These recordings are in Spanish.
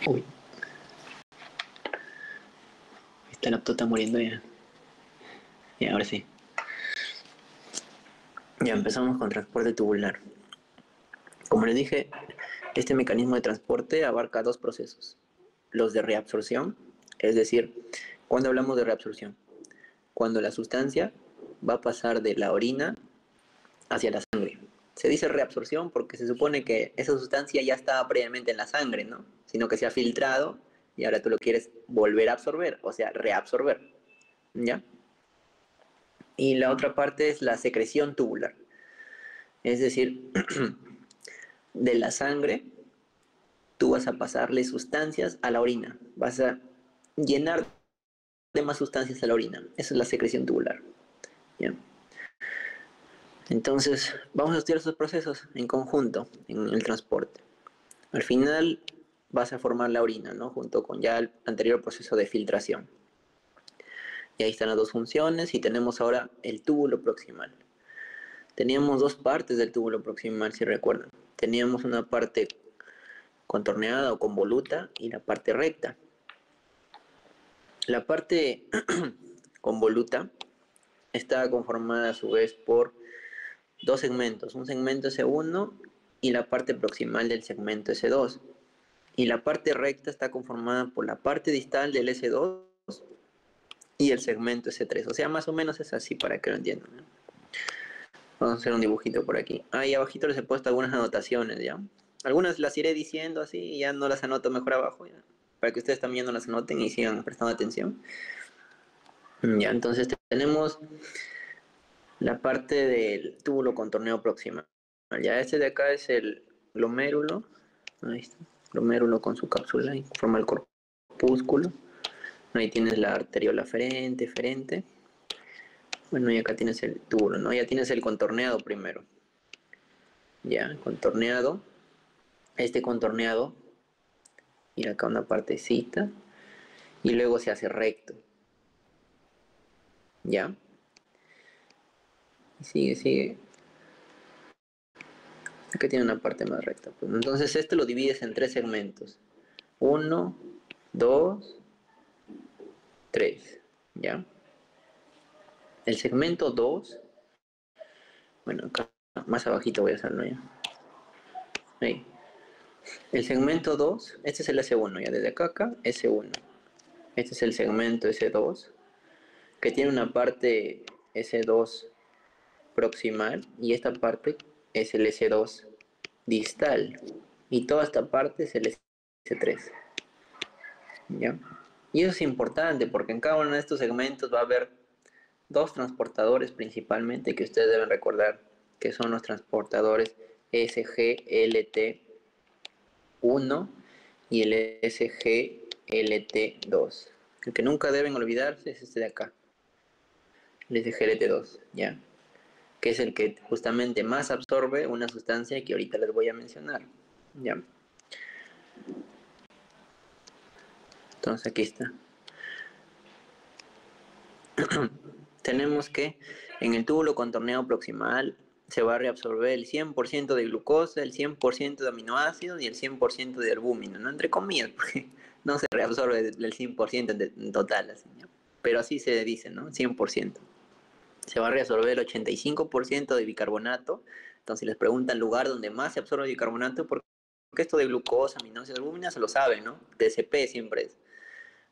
Uy, esta laptop está muriendo ya. Ya, ahora sí. Ya empezamos con transporte tubular. Como les dije, este mecanismo de transporte abarca dos procesos. Los de reabsorción, es decir, cuando hablamos de reabsorción, cuando la sustancia va a pasar de la orina hacia la sangre. Se dice reabsorción porque se supone que esa sustancia ya estaba previamente en la sangre, ¿no? Sino que se ha filtrado y ahora tú lo quieres volver a absorber, o sea, reabsorber, ¿ya? Y la otra parte es la secreción tubular, es decir, de la sangre tú vas a pasarle sustancias a la orina, vas a llenar de más sustancias a la orina, esa es la secreción tubular, ¿ya? Entonces, vamos a estudiar esos procesos en conjunto en el transporte. Al final vas a formar la orina, ¿no? Junto con ya el anterior proceso de filtración. Y ahí están las dos funciones y tenemos ahora el túbulo proximal. Teníamos dos partes del túbulo proximal, si recuerdan. Teníamos una parte contorneada o convoluta y la parte recta. La parte convoluta está conformada a su vez por dos segmentos, un segmento S1 y la parte proximal del segmento S2. Y la parte recta está conformada por la parte distal del S2 y el segmento S3. O sea, más o menos es así para que lo entiendan, ¿no? Vamos a hacer un dibujito por aquí. Ahí abajito les he puesto algunas anotaciones, ¿ya? Algunas las iré diciendo así y ya no las anoto mejor abajo, ¿ya? Para que ustedes también no las anoten y sigan prestando atención. Ya, entonces tenemos la parte del túbulo contorneo proximal. Ya, este de acá es el glomérulo. Ahí está. Glomérulo con su cápsula y forma el corpúsculo. Ahí tienes la arteriola ferente. Bueno, y acá tienes el túbulo, ¿no? Ya tienes el contorneado primero. Ya, contorneado. Este contorneado, y acá una partecita. Y luego se hace recto. ¿Ya? Y sigue. Acá tiene una parte más recta. Pues. Entonces este lo divides en tres segmentos. 1, 2, 3. ¿Ya? El segmento 2, bueno, acá más abajito voy a hacerlo ya. Ahí. El segmento 2, este es el S1, ya desde acá, S1. Este es el segmento S2, que tiene una parte S2 proximal y esta parte es el S2 distal. Y toda esta parte es el S3. ¿Ya? Y eso es importante porque en cada uno de estos segmentos va a haber dos transportadores principalmente que ustedes deben recordar, que son los transportadores SGLT1 y el SGLT2. El que nunca deben olvidarse es este de acá, el SGLT2, ¿ya? Que es el que justamente más absorbe una sustancia que ahorita les voy a mencionar, ¿ya? Entonces aquí está. Tenemos que en el túbulo contorneado proximal se va a reabsorber el 100% de glucosa, el 100% de aminoácidos y el 100% de albúmina, ¿no? Entre comillas, porque no se reabsorbe el 100% en total, así, ¿no? Pero así se dice, ¿no? 100%. Se va a reabsorber el 85% de bicarbonato. Entonces, si les preguntan el lugar donde más se absorbe bicarbonato, porque esto de glucosa, aminoácidos, albúmina se lo saben, ¿no? TCP siempre es.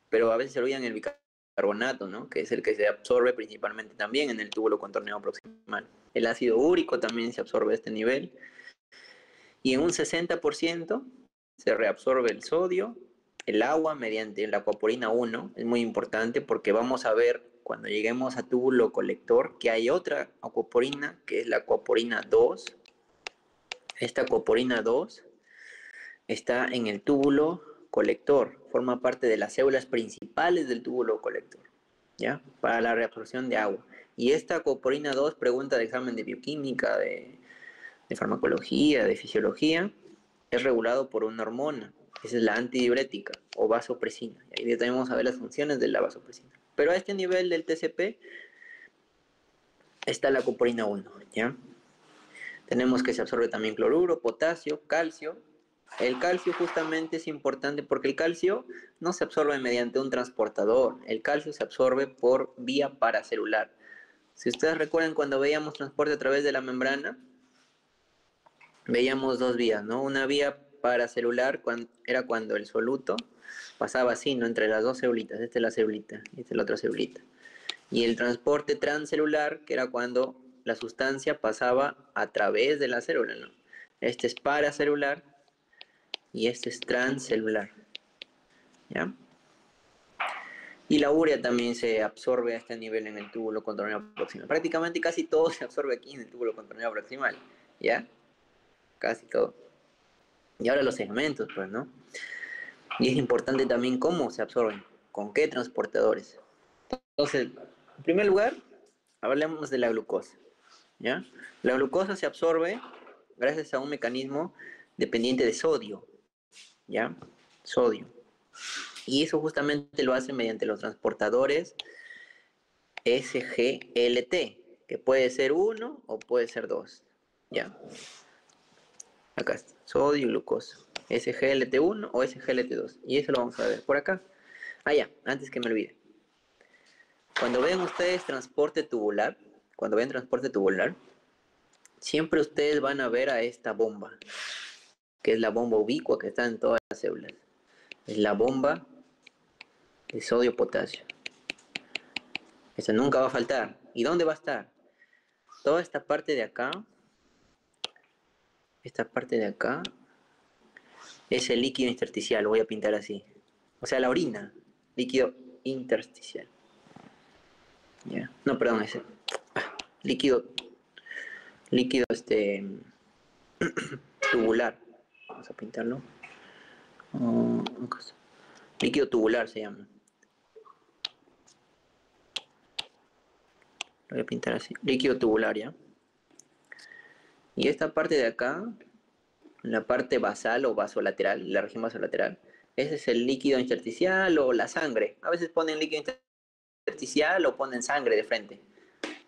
Pero a veces se olvidan el bicarbonato, ¿no? Que es el que se absorbe principalmente también en el túbulo contorneado proximal. El ácido úrico también se absorbe a este nivel. Y en un 60% se reabsorbe el sodio, el agua mediante la acuaporina 1. Es muy importante porque vamos a ver cuando lleguemos a túbulo colector que hay otra acuaporina que es la acuaporina 2. Esta acuaporina 2 está en el túbulo colector, forma parte de las células principales del túbulo colector, ¿ya? Para la reabsorción de agua. Y esta acuaporina 2 pregunta de examen de bioquímica, de farmacología, de fisiología, es regulado por una hormona, esa es la antidiurética o vasopresina. Y ahí también vamos a ver las funciones de la vasopresina. Pero a este nivel del TCP está la acuaporina 1, ¿ya? Tenemos que se absorbe también cloruro, potasio, calcio El calcio justamente es importante porque el calcio no se absorbe mediante un transportador, el calcio se absorbe por vía paracelular. Si ustedes recuerdan cuando veíamos transporte a través de la membrana, veíamos dos vías, ¿no? Una vía paracelular era cuando el soluto pasaba así, ¿no? Entre las dos celulitas, esta es la celulita y esta es la otra celulita. Y el transporte transcelular, que era cuando la sustancia pasaba a través de la célula, ¿no? Este es paracelular y este es transcelular, ¿ya? Y la urea también se absorbe a este nivel en el túbulo contorneado proximal. Prácticamente casi todo se absorbe aquí en el túbulo contorneado proximal, ¿ya? Casi todo. Y ahora los segmentos, pues, ¿no? Y es importante también cómo se absorben, con qué transportadores. Entonces, en primer lugar, hablemos de la glucosa, ¿ya? La glucosa se absorbe gracias a un mecanismo dependiente de sodio, ¿ya? Sodio. Y eso justamente lo hace mediante los transportadores SGLT, que puede ser uno o puede ser dos, ¿ya? Acá está, sodio y glucosa. SGLT1 o SGLT2. Y eso lo vamos a ver por acá. Ah, ya, antes que me olvide. Cuando ven ustedes transporte tubular, cuando ven transporte tubular, siempre ustedes van a ver a esta bomba, que es la bomba ubicua que está en todas las células. Es la bomba de sodio-potasio. Esa nunca va a faltar. ¿Y dónde va a estar? Toda esta parte de acá, es el líquido intersticial, lo voy a pintar así. O sea, la orina, líquido intersticial. ¿Ya? No, perdón, ese. Líquido, líquido tubular. Vamos a pintarlo. Líquido tubular se llama. Lo voy a pintar así. Líquido tubular, ¿ya? Y esta parte de acá, la parte basal o vasolateral, la región vasolateral, ese es el líquido intersticial o la sangre. A veces ponen líquido intersticial o ponen sangre de frente.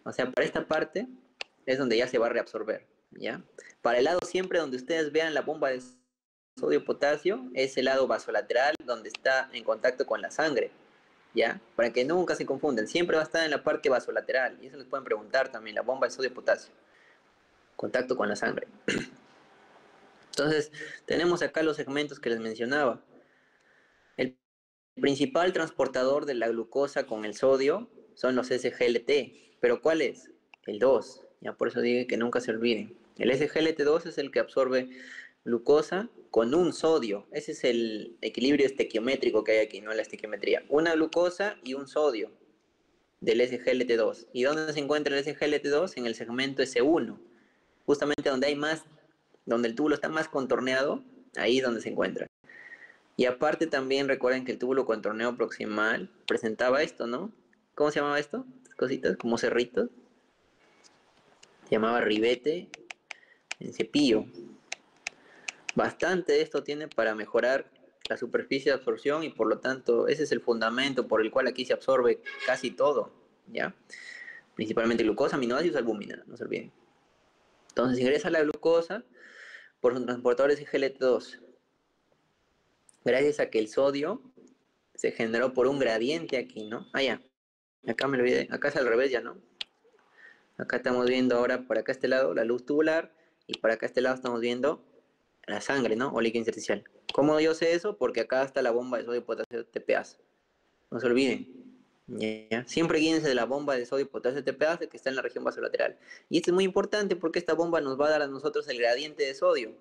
O sea, para esta parte es donde ya se va a reabsorber, ¿ya? Para el lado siempre donde ustedes vean la bomba de sodio-potasio, es el lado vasolateral donde está en contacto con la sangre, ¿ya? Para que nunca se confunden, siempre va a estar en la parte vasolateral, y eso les pueden preguntar también, la bomba de sodio-potasio, contacto con la sangre. Entonces, tenemos acá los segmentos que les mencionaba. El principal transportador de la glucosa con el sodio son los SGLT, pero ¿cuál es? El 2, ya por eso digo que nunca se olviden. El SGLT2 es el que absorbe glucosa con un sodio. Ese es el equilibrio estequiométrico que hay aquí, no la estequiometría. Una glucosa y un sodio del SGLT2. ¿Y dónde se encuentra el SGLT2? En el segmento S1, justamente donde hay más, donde el túbulo está más contorneado, ahí es donde se encuentra. Y aparte también recuerden que el túbulo contorneo proximal presentaba esto, ¿no? ¿Cómo se llamaba esto? Cositas como cerritos. Se llamaba ribete en cepillo. Bastante de esto tiene para mejorar la superficie de absorción y por lo tanto ese es el fundamento por el cual aquí se absorbe casi todo, ¿ya? Principalmente glucosa, aminoácidos, albúmina, no se olviden. Entonces ingresa la glucosa por sus transportadores GLT2. Gracias a que el sodio se generó por un gradiente aquí, ¿no? Ah, ya. Acá me olvidé. Acá es al revés ya, ¿no? Acá estamos viendo ahora, por acá este lado, la luz tubular. Y por acá este lado estamos viendo la sangre, ¿no? O líquido intersticial. ¿Cómo yo sé eso? Porque acá está la bomba de sodio potasio TPase. No se olviden. ¿Ya? Siempre guíense de la bomba de sodio potasio TPase que está en la región vasolateral. Y esto es muy importante porque esta bomba nos va a dar a nosotros el gradiente de sodio.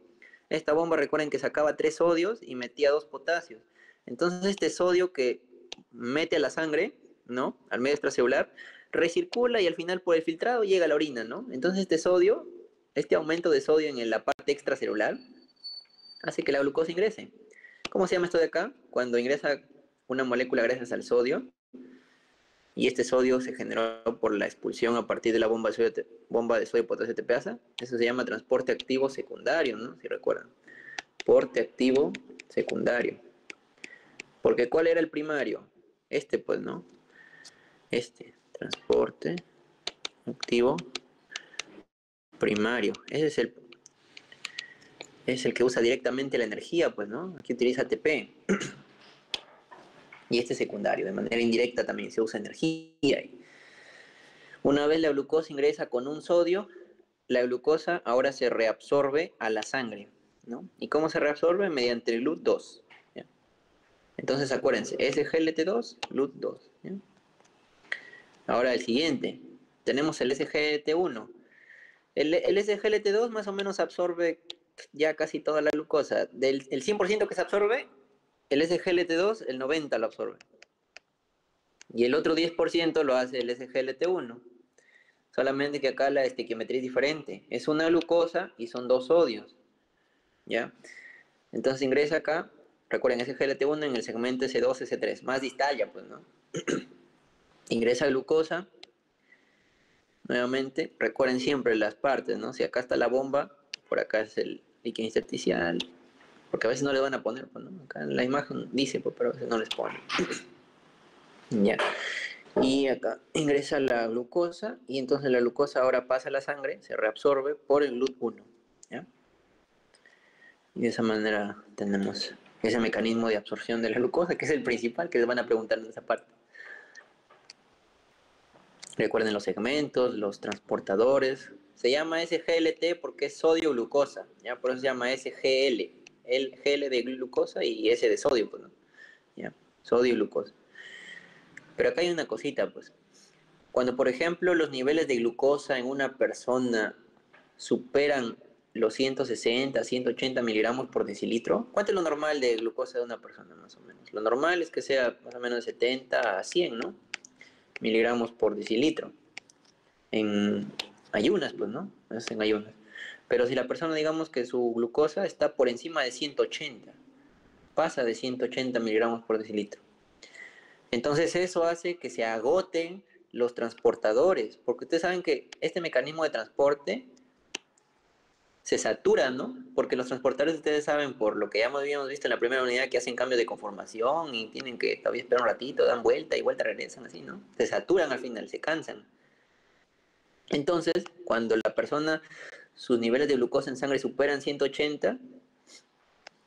Esta bomba, recuerden que sacaba 3 sodios y metía 2 potasios. Entonces este sodio que mete a la sangre, ¿no? Al medio extracelular, recircula y al final por el filtrado llega a la orina, ¿no? Entonces este sodio, este aumento de sodio en la parte extracelular, hace que la glucosa ingrese. ¿Cómo se llama esto de acá? Cuando ingresa una molécula gracias al sodio, y este sodio se generó por la expulsión a partir de la bomba de sodio potasio TPasa, eso se llama transporte activo secundario, ¿no? Si recuerdan. Transporte activo secundario. Porque ¿cuál era el primario? Este, pues, ¿no? Este, transporte activo primario. Ese es el que usa directamente la energía, pues, ¿no? Aquí utiliza ATP. Y este es secundario, de manera indirecta también se usa energía. Una vez la glucosa ingresa con un sodio, la glucosa ahora se reabsorbe a la sangre, ¿no? ¿Y cómo se reabsorbe? Mediante el GLUT2. ¿Ya? Entonces acuérdense, SGLT2, GLUT2. ¿Ya? Ahora el siguiente, tenemos el SGLT1. El SGLT2 más o menos absorbe ya casi toda la glucosa. Del el 100% que se absorbe, el SGLT2, el 90% lo absorbe. Y el otro 10% lo hace el SGLT1. Solamente que acá la estequiometría es diferente. Es una glucosa y son dos sodios. ¿Ya? Entonces ingresa acá, recuerden, SGLT1 en el segmento S2, S3, más distal ya, pues, ¿no? Ingresa glucosa, nuevamente, recuerden siempre las partes, ¿no? Si acá está la bomba, por acá es el líquido intersticial, porque a veces no le van a poner, pues, ¿no? Acá en la imagen dice, pues, pero a veces no les ponen. Ya. Y acá ingresa la glucosa, y entonces la glucosa ahora pasa a la sangre, se reabsorbe por el GLUT1, ¿ya? Y de esa manera tenemos ese mecanismo de absorción de la glucosa, que es el principal, que les van a preguntar en esa parte. Recuerden los segmentos, los transportadores. Se llama SGLT porque es sodio-glucosa, ¿ya? Por eso se llama SGL. El GL de glucosa y S de sodio, pues, ¿no? ¿Ya? Sodio y glucosa. Pero acá hay una cosita, pues. Cuando, por ejemplo, los niveles de glucosa en una persona superan los 160, 180 miligramos por decilitro, ¿cuánto es lo normal de glucosa de una persona, más o menos? Lo normal es que sea más o menos de 70 a 100, ¿no? Miligramos por decilitro. En ayunas, pues, ¿no? Es en ayunas. Pero si la persona, digamos que su glucosa está por encima de 180, pasa de 180 miligramos por decilitro. Entonces eso hace que se agoten los transportadores, porque ustedes saben que este mecanismo de transporte se satura, ¿no? Porque los transportadores, ustedes saben, por lo que ya habíamos visto en la primera unidad, que hacen cambios de conformación y tienen que todavía esperar un ratito, dan vuelta y vuelta regresan así, ¿no? Se saturan al final, se cansan. Entonces, cuando la persona, sus niveles de glucosa en sangre superan 180,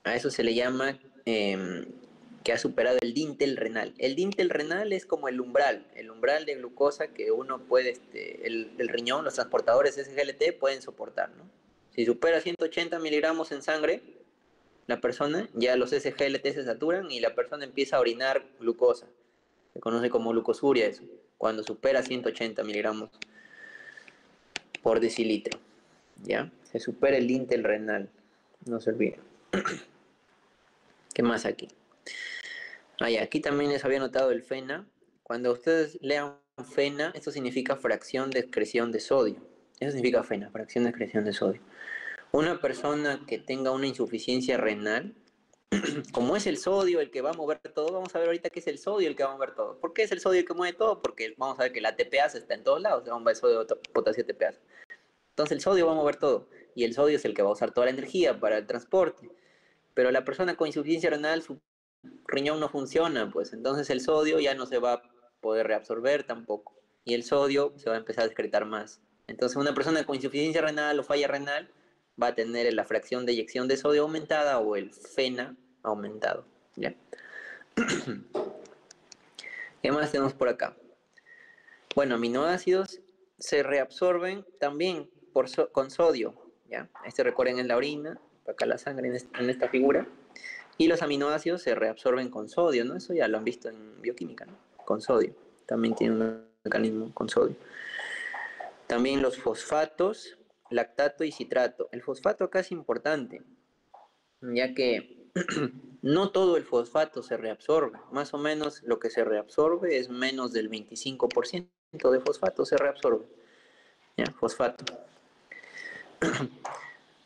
a eso se le llama que ha superado el dintel renal. El dintel renal es como el umbral de glucosa que uno puede, el riñón, los transportadores SGLT pueden soportar, ¿no? Si supera 180 miligramos en sangre, la persona, ya los SGLT se saturan y la persona empieza a orinar glucosa. Se conoce como glucosuria eso, cuando supera 180 miligramos por decilitro. ¿Ya? Se supera el dintel renal. No se olviden. ¿Qué más aquí? Aquí también les había notado el FENA. Cuando ustedes lean FENA, esto significa fracción de excreción de sodio. Eso significa FENA, fracción de excreción de sodio. Una persona que tenga una insuficiencia renal, como es el sodio el que va a mover todo, vamos a ver ahorita qué es el sodio el que va a mover todo. ¿Por qué es el sodio el que mueve todo? Porque vamos a ver que la ATPase está en todos lados, la bomba de sodio, potasio, ATPase. Entonces el sodio va a mover todo, y el sodio es el que va a usar toda la energía para el transporte. Pero la persona con insuficiencia renal, su riñón no funciona, pues entonces el sodio ya no se va a poder reabsorber tampoco, y el sodio se va a empezar a excretar más. Entonces una persona con insuficiencia renal o falla renal va a tener la fracción de eyección de sodio aumentada o el FENA aumentado. ¿Ya? ¿Qué más tenemos por acá? Bueno, aminoácidos se reabsorben también con sodio. ¿Ya? Recuerden es la orina, acá la sangre en esta figura. Y los aminoácidos se reabsorben con sodio, ¿no? Eso ya lo han visto en bioquímica, ¿no? Con sodio. También tiene un mecanismo con sodio. También los fosfatos, lactato y citrato. El fosfato acá es importante, ya que no todo el fosfato se reabsorbe. Más o menos lo que se reabsorbe es menos del 25% de fosfato se reabsorbe. ¿Ya? Fosfato.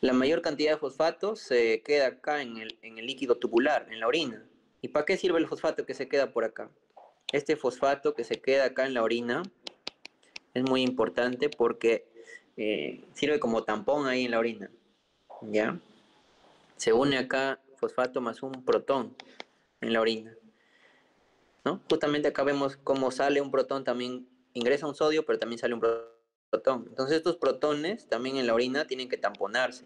La mayor cantidad de fosfato se queda acá en el líquido tubular, en la orina. ¿Y para qué sirve el fosfato que se queda por acá? Este fosfato que se queda acá en la orina es muy importante porque sirve como tampón ahí en la orina. ¿Ya? Se une acá fosfato más un protón en la orina, ¿no? Justamente acá vemos cómo sale un protón, también ingresa un sodio, pero también sale un protón. Entonces estos protones también en la orina tienen que tamponarse.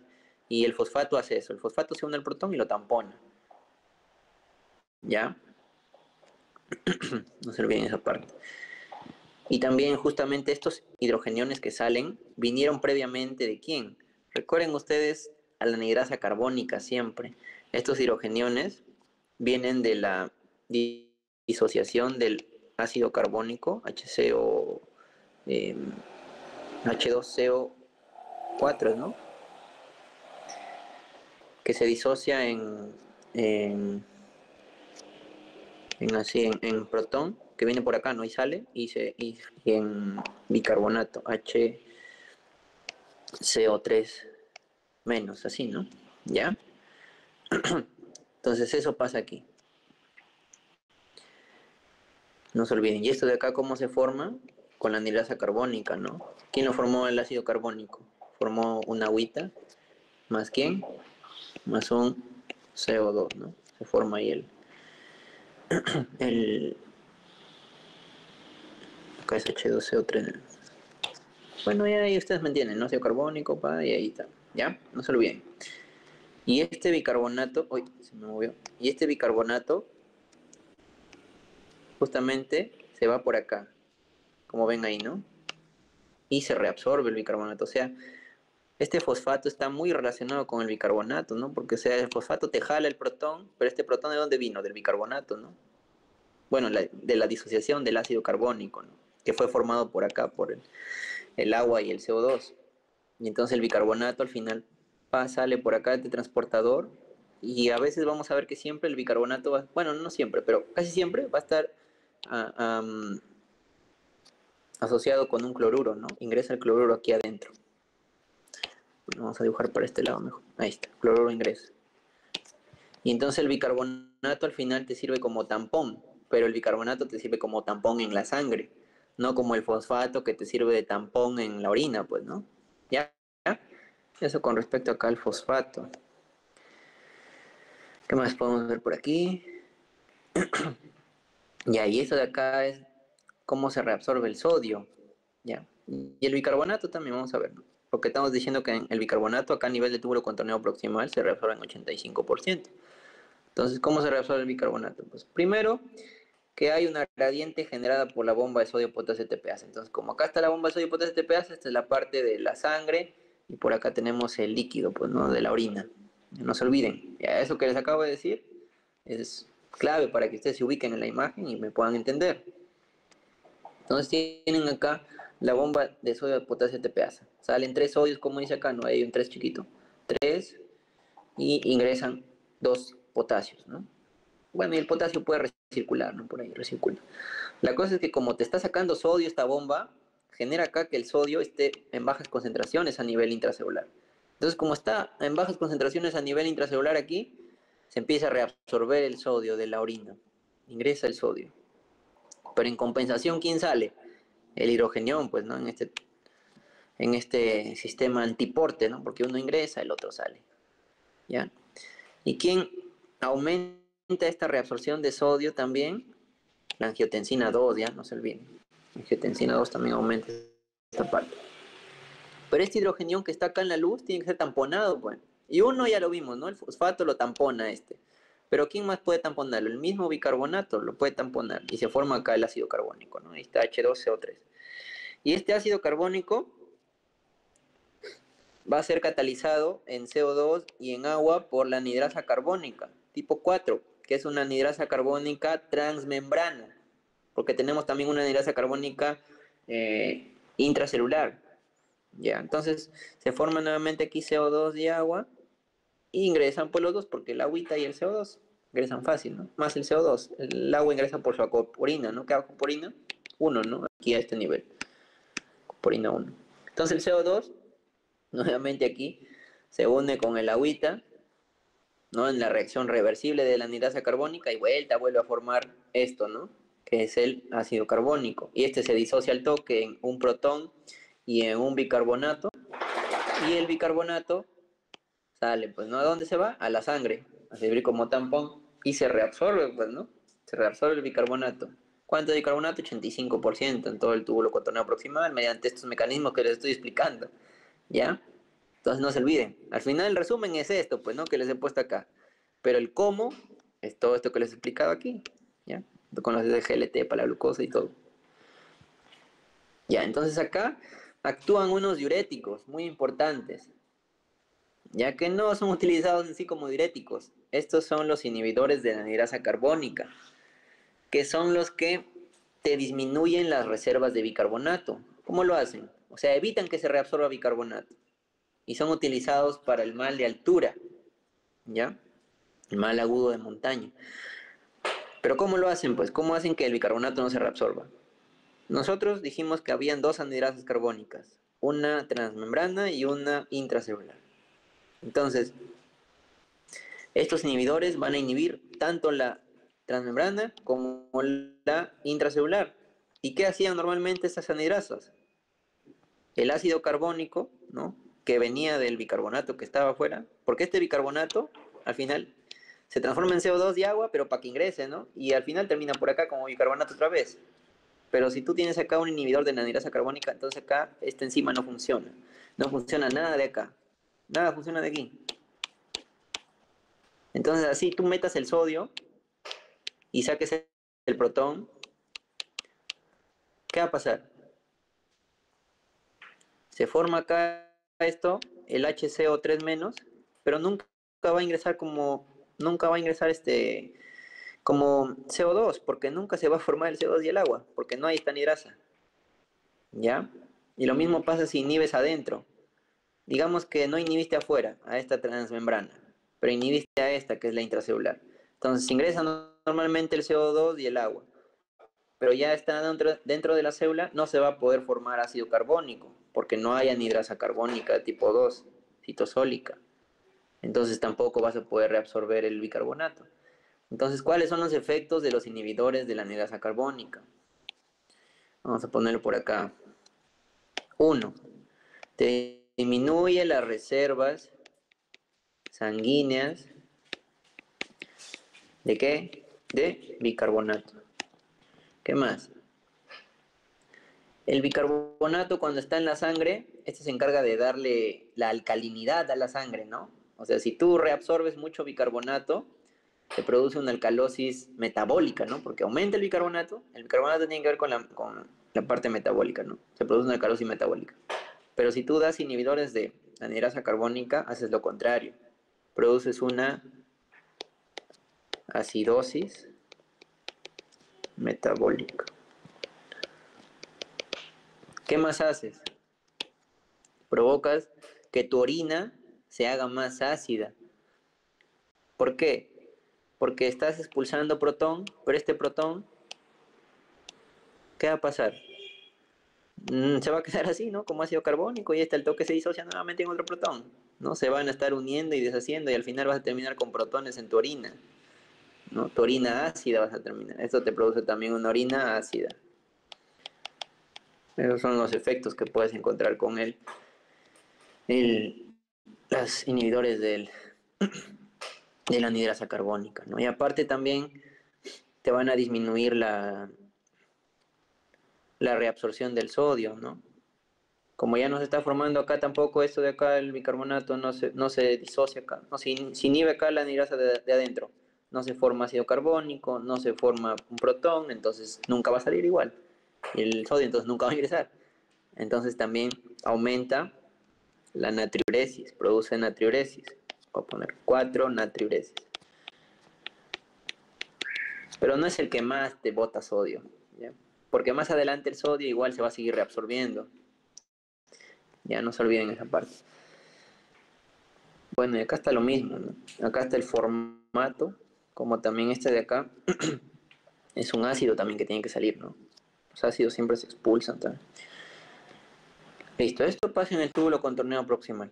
Y el fosfato hace eso. El fosfato se une al protón y lo tampona. ¿Ya? No se olviden esa parte. Y también justamente estos hidrogeniones que salen vinieron previamente ¿de quién? Recuerden ustedes a la anhidrasa carbónica siempre. Estos hidrogeniones vienen de la disociación del ácido carbónico, HCO, H2CO4, ¿no? Que se disocia en, en protón, que viene por acá, ¿no? Y sale, y en bicarbonato, HCO3 menos, así, ¿no? ¿Ya? Entonces eso pasa aquí. No se olviden. ¿Y esto de acá cómo se forma? Con la anhidrasa carbónica, ¿no? ¿Quién lo formó el ácido carbónico? Formó una agüita, más quién, más un CO2, ¿no? Se forma ahí el acá es H2CO3. Bueno, ya ahí ustedes me entienden, ¿no? Ácido carbónico, pa, y ahí está. ¿Ya? No se olviden. Y este bicarbonato, uy, se me movió. Y este bicarbonato justamente se va por acá, como ven ahí, ¿no? Y se reabsorbe el bicarbonato. O sea, este fosfato está muy relacionado con el bicarbonato, ¿no? Porque, o sea, el fosfato te jala el protón, pero este protón ¿de dónde vino? Del bicarbonato, ¿no? Bueno, de la disociación del ácido carbónico, ¿no? Que fue formado por acá, por el agua y el CO2. Y entonces el bicarbonato al final sale por acá de transportador y a veces vamos a ver que siempre el bicarbonato va, bueno, no siempre, pero casi siempre va a estar asociado con un cloruro, ¿no? Ingresa el cloruro aquí adentro. Vamos a dibujar para este lado mejor. Ahí está, cloruro ingresa. Y entonces el bicarbonato al final te sirve como tampón, pero el bicarbonato te sirve como tampón en la sangre, no como el fosfato que te sirve de tampón en la orina, pues, ¿no? ¿Ya? Eso con respecto acá al fosfato. ¿Qué más podemos ver por aquí? Ya, y esto de acá es cómo se reabsorbe el sodio. Ya. Y el bicarbonato también vamos a ver, ¿no? Porque estamos diciendo que el bicarbonato acá a nivel de túbulo contorneo proximal se reabsorbe en 85%. Entonces, ¿cómo se reabsorbe el bicarbonato? Pues primero, que hay una gradiente generada por la bomba de sodio potasio TPase. Entonces, como acá está la bomba de sodio potasio TPase, esta es la parte de la sangre y por acá tenemos el líquido, pues, ¿no? De la orina. No se olviden. Ya, eso que les acabo de decir es clave para que ustedes se ubiquen en la imagen y me puedan entender. Entonces tienen acá la bomba de sodio de potasio TPasa. Salen 3 sodios, como dice acá, no hay un 3 chiquito. 3 y ingresan 2 potasios, ¿no? Bueno, y el potasio puede recircular, ¿no? Por ahí recircula. La cosa es que como te está sacando sodio esta bomba, genera acá que el sodio esté en bajas concentraciones a nivel intracelular. Entonces, como está en bajas concentraciones a nivel intracelular aquí, se empieza a reabsorber el sodio de la orina. Ingresa el sodio. Pero en compensación, ¿quién sale? El hidrogenión, pues, ¿no? En este sistema antiporte, ¿no? Porque uno ingresa, el otro sale. ¿Ya? ¿Y quién aumenta esta reabsorción de sodio también? La angiotensina 2, ya, no se olviden. La angiotensina 2 también aumenta esta parte. Pero este hidrogenión que está acá en la luz tiene que ser tamponado, pues. Y uno ya lo vimos, ¿no? El fosfato lo tampona este. Pero ¿quién más puede tamponarlo? El mismo bicarbonato lo puede tamponar y se forma acá el ácido carbónico, ¿no? Ahí está H2CO3. Y este ácido carbónico va a ser catalizado en CO2 y en agua por la anhidrasa carbónica, tipo 4, que es una anhidrasa carbónica transmembrana, porque tenemos también una anhidrasa carbónica intracelular. Ya, entonces se forma nuevamente aquí CO2 y agua y ingresan por los dos porque el agüita y el CO2 ingresan fácil, ¿no? Más el CO2, el agua ingresa por su acoporina, ¿no? ¿Qué acoporina? 1, ¿no? Aquí a este nivel, acoporina 1. Entonces el CO2 nuevamente aquí se une con el agüita, ¿no? En la reacción reversible de la anhidrasa carbónica y vuelve a formar esto, ¿no? Que es el ácido carbónico. Y este se disocia al toque en un protón y en un bicarbonato. Y el bicarbonato sale, pues, ¿no? ¿A dónde se va? A la sangre, a servir como tampón y se reabsorbe, pues, ¿no? Se reabsorbe el bicarbonato. ¿Cuánto de bicarbonato? 85% en todo el túbulo contorneo proximal mediante estos mecanismos que les estoy explicando, ¿ya? Entonces no se olviden. Al final el resumen es esto, pues, ¿no? Que les he puesto acá. Pero el cómo es todo esto que les he explicado aquí, ¿ya? Con los de GLT para la glucosa y todo. Ya, entonces acá actúan unos diuréticos muy importantes, ya que no son utilizados en sí como diuréticos. Estos son los inhibidores de la anhidrasa carbónica, que son los que te disminuyen las reservas de bicarbonato. ¿Cómo lo hacen? O sea, evitan que se reabsorba bicarbonato. Y son utilizados para el mal de altura, ¿ya? El mal agudo de montaña. Pero ¿cómo lo hacen? Pues, ¿cómo hacen que el bicarbonato no se reabsorba? Nosotros dijimos que habían dos anhidrasas carbónicas, una transmembrana y una intracelular. Entonces, estos inhibidores van a inhibir tanto la transmembrana como la intracelular. ¿Y qué hacían normalmente estas anhidrasas? El ácido carbónico, ¿no? Que venía del bicarbonato que estaba afuera, porque este bicarbonato, al final, se transforma en CO2 y agua, pero para que ingrese, ¿no? Y al final termina por acá como bicarbonato otra vez. Pero si tú tienes acá un inhibidor de la anhidrasa carbónica, entonces acá esta enzima no funciona. No funciona nada de acá. Nada funciona de aquí. Entonces así tú metas el sodio y saques el protón, ¿qué va a pasar? Se forma acá esto, el HCO3 menos, pero nunca va a ingresar nunca va a ingresar como CO2, porque nunca se va a formar el CO2 y el agua, porque no hay esta anhidrasa, ¿ya? Y lo mismo pasa si inhibes adentro. Digamos que no inhibiste afuera, a esta transmembrana, pero inhibiste a esta, que es la intracelular. Entonces ingresa normalmente el CO2 y el agua, pero ya está dentro de la célula, no se va a poder formar ácido carbónico, porque no hay anhidrasa carbónica tipo 2, citosólica. Entonces tampoco vas a poder reabsorber el bicarbonato. Entonces, ¿cuáles son los efectos de los inhibidores de la anhidrasa carbónica? Vamos a ponerlo por acá. 1. Te disminuye las reservas sanguíneas. ¿De qué? De bicarbonato. ¿Qué más? El bicarbonato cuando está en la sangre, este se encarga de darle la alcalinidad a la sangre, ¿no? O sea, si tú reabsorbes mucho bicarbonato, se produce una alcalosis metabólica, ¿no? Porque aumenta el bicarbonato tiene que ver con la parte metabólica, ¿no? Se produce una alcalosis metabólica. Pero si tú das inhibidores de anhidrasa carbónica, haces lo contrario. Produces una acidosis metabólica. ¿Qué más haces? Provocas que tu orina se haga más ácida. ¿Por qué? Porque estás expulsando protón, pero este protón, ¿qué va a pasar? Se va a quedar así, ¿no? Como ácido carbónico y el toque se disocia nuevamente en otro protón, ¿no? Se van a estar uniendo y deshaciendo y al final vas a terminar con protones en tu orina, ¿no? Tu orina ácida vas a terminar. Esto te produce también una orina ácida. Esos son los efectos que puedes encontrar con el los inhibidores de la anhidrasa carbónica, ¿no? Y aparte también te van a disminuir la reabsorción del sodio, ¿no? Como ya no se está formando acá tampoco esto de acá, el bicarbonato no se disocia acá, no se inhibe acá la anhidrasa de adentro, no se forma ácido carbónico, no se forma un protón, entonces nunca va a salir igual. Y el sodio entonces nunca va a ingresar. Entonces también aumenta la natriuresis, produce natriuresis. Voy a poner 4 natriuresis. Pero no es el que más te bota sodio, ¿ya? Porque más adelante el sodio igual se va a seguir reabsorbiendo. Ya no se olviden esa parte. Bueno, y acá está lo mismo, ¿no? Acá está el formato, como también este de acá, es un ácido también que tiene que salir, ¿no? Los ácidos siempre se expulsan también. Listo, esto pasa en el túbulo contorneado proximal,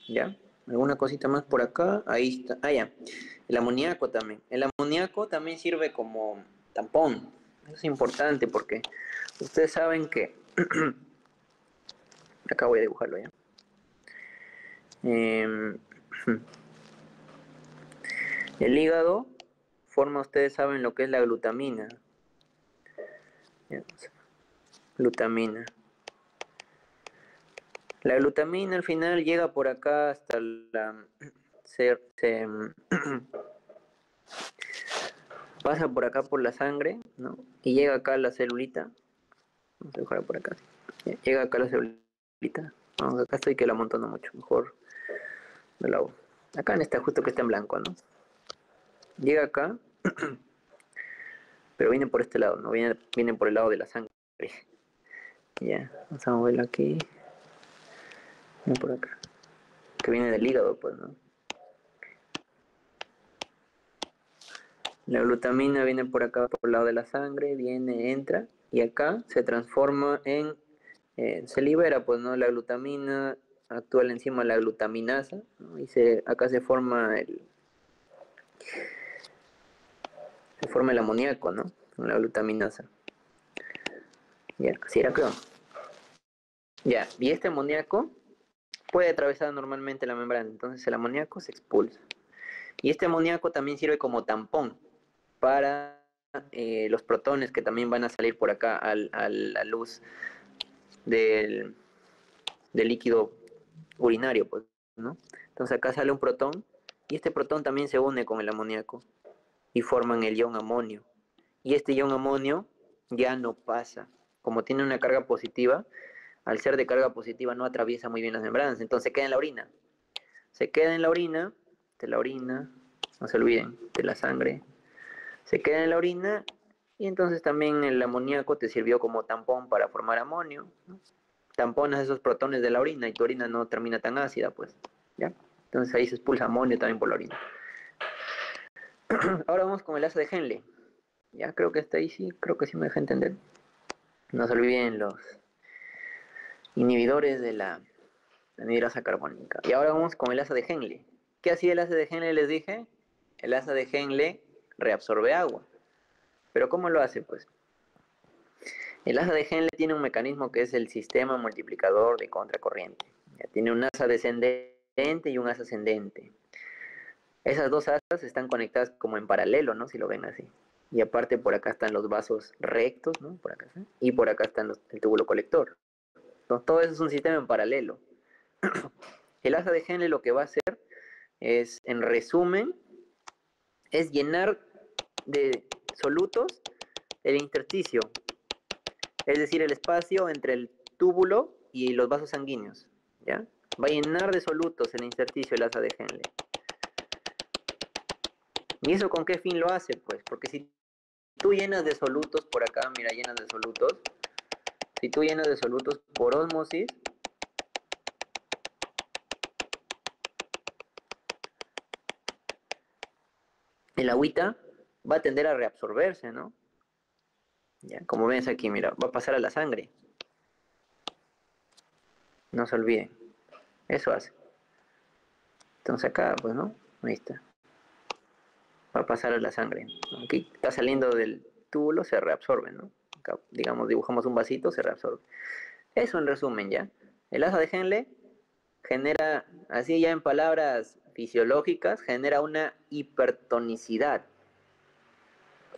¿ya? ¿Alguna cosita más por acá? Ahí está. Ah, ya. El amoníaco también. El amoníaco también sirve como tampón. Eso es importante porque ustedes saben que... Acá voy a dibujarlo ya. Eh, el hígado forma, ustedes saben lo que es la glutamina. Glutamina. La glutamina al final llega por acá hasta la... se pasa por acá por la sangre, ¿no? Y llega acá a la celulita. Vamos a dejar por acá. Llega acá a la celulita. Vamos, acá estoy que la amontono mucho. Mejor me la hago. Acá en esta, justo que está en blanco, ¿no? Llega acá, pero viene por este lado, ¿no? Viene por el lado de la sangre. Ya, vamos a moverlo aquí. Viene por acá. Que viene del hígado, pues, ¿no? La glutamina viene por acá, por el lado de la sangre, viene, entra, y acá se transforma en, se libera, pues, ¿no? La glutamina, actúa la enzima la glutaminasa, ¿no? Y acá se forma el amoníaco, ¿no? Con la glutaminasa. Ya, así era, creo. Ya, y este amoníaco puede atravesar normalmente la membrana, entonces el amoníaco se expulsa. Y este amoníaco también sirve como tampón para los protones que también van a salir por acá a la luz del, del líquido urinario, pues, ¿no? Entonces acá sale un protón y este protón también se une con el amoníaco y forman el ion amonio. Y este ion amonio ya no pasa. Como tiene una carga positiva, al ser de carga positiva no atraviesa muy bien las membranas, entonces queda en la orina. Se queda en la orina, de la orina, no se olviden, de la sangre, se queda en la orina y entonces también el amoníaco te sirvió como tampón para formar amonio, ¿no? Tamponas esos protones de la orina y tu orina no termina tan ácida, pues, ¿ya? Entonces ahí se expulsa amonio también por la orina. Ahora vamos con el asa de Henle. Ya creo que está ahí, sí, creo que sí me deja entender. No se olviden los inhibidores de la anhidrasa carbónica. Y ahora vamos con el asa de Henle. ¿Qué hacía el asa de Henle? Les dije, el asa de Henle reabsorbe agua. ¿Pero cómo lo hace? Pues el asa de Henle tiene un mecanismo que es el sistema multiplicador de contracorriente. Ya tiene un asa descendente y un asa ascendente. Esas dos asas están conectadas como en paralelo, ¿no? Si lo ven así. Y aparte por acá están los vasos rectos, ¿no? Por acá, ¿sí? Y por acá está el túbulo colector. Entonces, todo eso es un sistema en paralelo. El asa de Henle lo que va a hacer es, en resumen, es llenar de solutos el intersticio, es decir, el espacio entre el túbulo y los vasos sanguíneos, ¿ya? Va a llenar de solutos el intersticio el asa de Henle. ¿Y eso con qué fin lo hace? Pues porque si tú llenas de solutos por acá, mira, llenas de solutos, si tú llenas de solutos por ósmosis, el agüita va a tender a reabsorberse, ¿no? Ya, como ves aquí, mira, va a pasar a la sangre. No se olviden. Eso hace. Entonces acá, pues, ¿no? Ahí está. Va a pasar a la sangre. Aquí está saliendo del túbulo, se reabsorbe, ¿no? Acá, digamos, dibujamos un vasito, se reabsorbe. Eso en resumen, ¿ya? El asa de Henle genera, así ya en palabras fisiológicas, genera una hipertonicidad.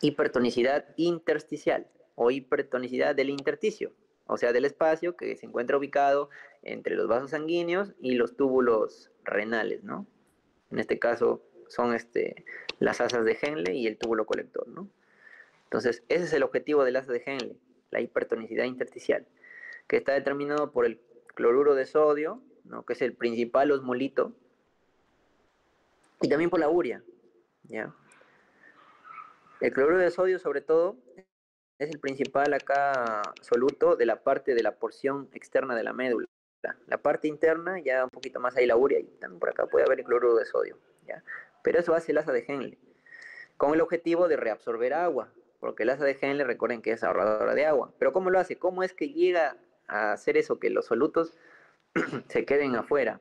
Hipertonicidad intersticial o hipertonicidad del intersticio, o sea, del espacio que se encuentra ubicado entre los vasos sanguíneos y los túbulos renales, ¿no? En este caso son las asas de Henle y el túbulo colector, ¿no? Entonces, ese es el objetivo del asa de Henle, la hipertonicidad intersticial, que está determinado por el cloruro de sodio, ¿no? Que es el principal osmolito, y también por la urea, ¿ya? El cloruro de sodio, sobre todo, es el principal acá soluto de la parte de la porción externa de la médula. La parte interna, ya un poquito más ahí la urea, y también por acá puede haber el cloruro de sodio, ¿ya? Pero eso hace el asa de Henle, con el objetivo de reabsorber agua, porque el asa de Henle, recuerden que es ahorradora de agua. Pero ¿cómo lo hace? ¿Cómo es que llega a hacer eso, que los solutos se queden afuera?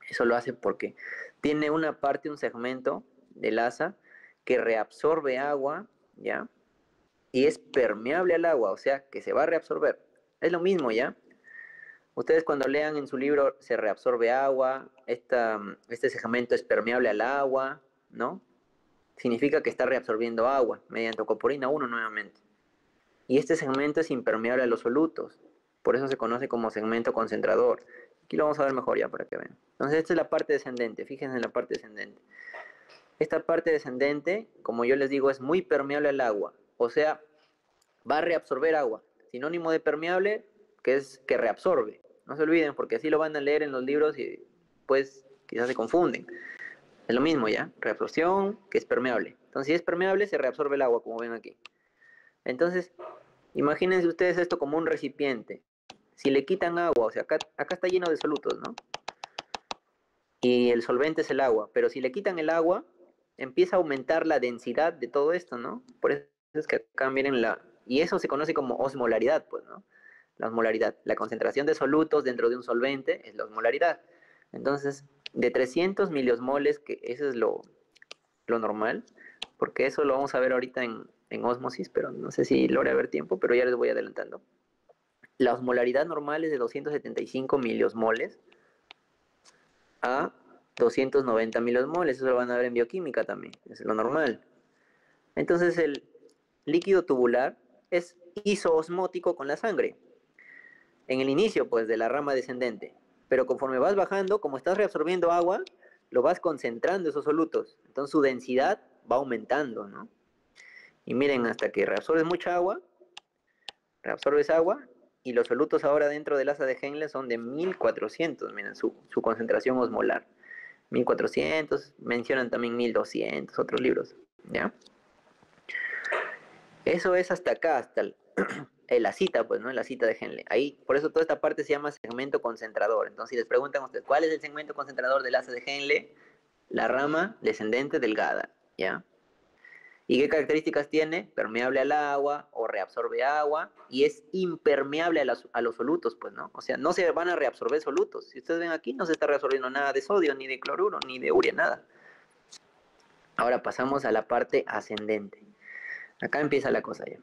Eso lo hace porque tiene una parte, un segmento del asa que reabsorbe agua, ¿ya? Y es permeable al agua, o sea, que se va a reabsorber. Es lo mismo, ¿ya? Ustedes cuando lean en su libro se reabsorbe agua, este segmento es permeable al agua, ¿no? Significa que está reabsorbiendo agua mediante coporina 1 nuevamente. Y este segmento es impermeable a los solutos. Por eso se conoce como segmento concentrador. Aquí lo vamos a ver mejor ya para que vean. Entonces esta es la parte descendente, fíjense en la parte descendente. Esta parte descendente, como yo les digo, es muy permeable al agua. O sea, va a reabsorber agua. Sinónimo de permeable, que es que reabsorbe. No se olviden, porque así lo van a leer en los libros y pues quizás se confunden. Es lo mismo ya, reabsorción, que es permeable. Entonces, si es permeable, se reabsorbe el agua, como ven aquí. Entonces, imagínense ustedes esto como un recipiente. Si le quitan agua, o sea, acá está lleno de solutos, ¿no? Y el solvente es el agua, pero si le quitan el agua, empieza a aumentar la densidad de todo esto, ¿no? Por eso es que acá miren y eso se conoce como osmolaridad, pues, ¿no? La osmolaridad, la concentración de solutos dentro de un solvente es la osmolaridad. Entonces, de 300 miliosmoles, que eso es lo normal, porque eso lo vamos a ver ahorita en ósmosis, pero no sé si logre haber tiempo, pero ya les voy adelantando. La osmolaridad normal es de 275 miliosmoles a 290 miliosmoles, eso lo van a ver en bioquímica también, es lo normal. Entonces el líquido tubular es isoosmótico con la sangre, en el inicio pues de la rama descendente, pero conforme vas bajando, como estás reabsorbiendo agua, lo vas concentrando esos solutos, entonces su densidad va aumentando, ¿no? Y miren, hasta que reabsorbes mucha agua, reabsorbes agua, y los solutos ahora dentro del asa de Henle son de 1400, miren su concentración osmolar. 1400, mencionan también 1200, otros libros, ¿ya? Eso es hasta acá, hasta la cita, pues, ¿no? La cita de Henle. Ahí, por eso toda esta parte se llama segmento concentrador. Entonces, si les preguntan a ustedes, ¿cuál es el segmento concentrador del asa de Henle? La rama descendente delgada, ¿ya? ¿Y qué características tiene? Permeable al agua o reabsorbe agua y es impermeable a los solutos, pues, ¿no? O sea, no se van a reabsorber solutos. Si ustedes ven aquí, no se está reabsorbiendo nada de sodio, ni de cloruro, ni de urea, nada. Ahora pasamos a la parte ascendente. Acá empieza la cosa ya.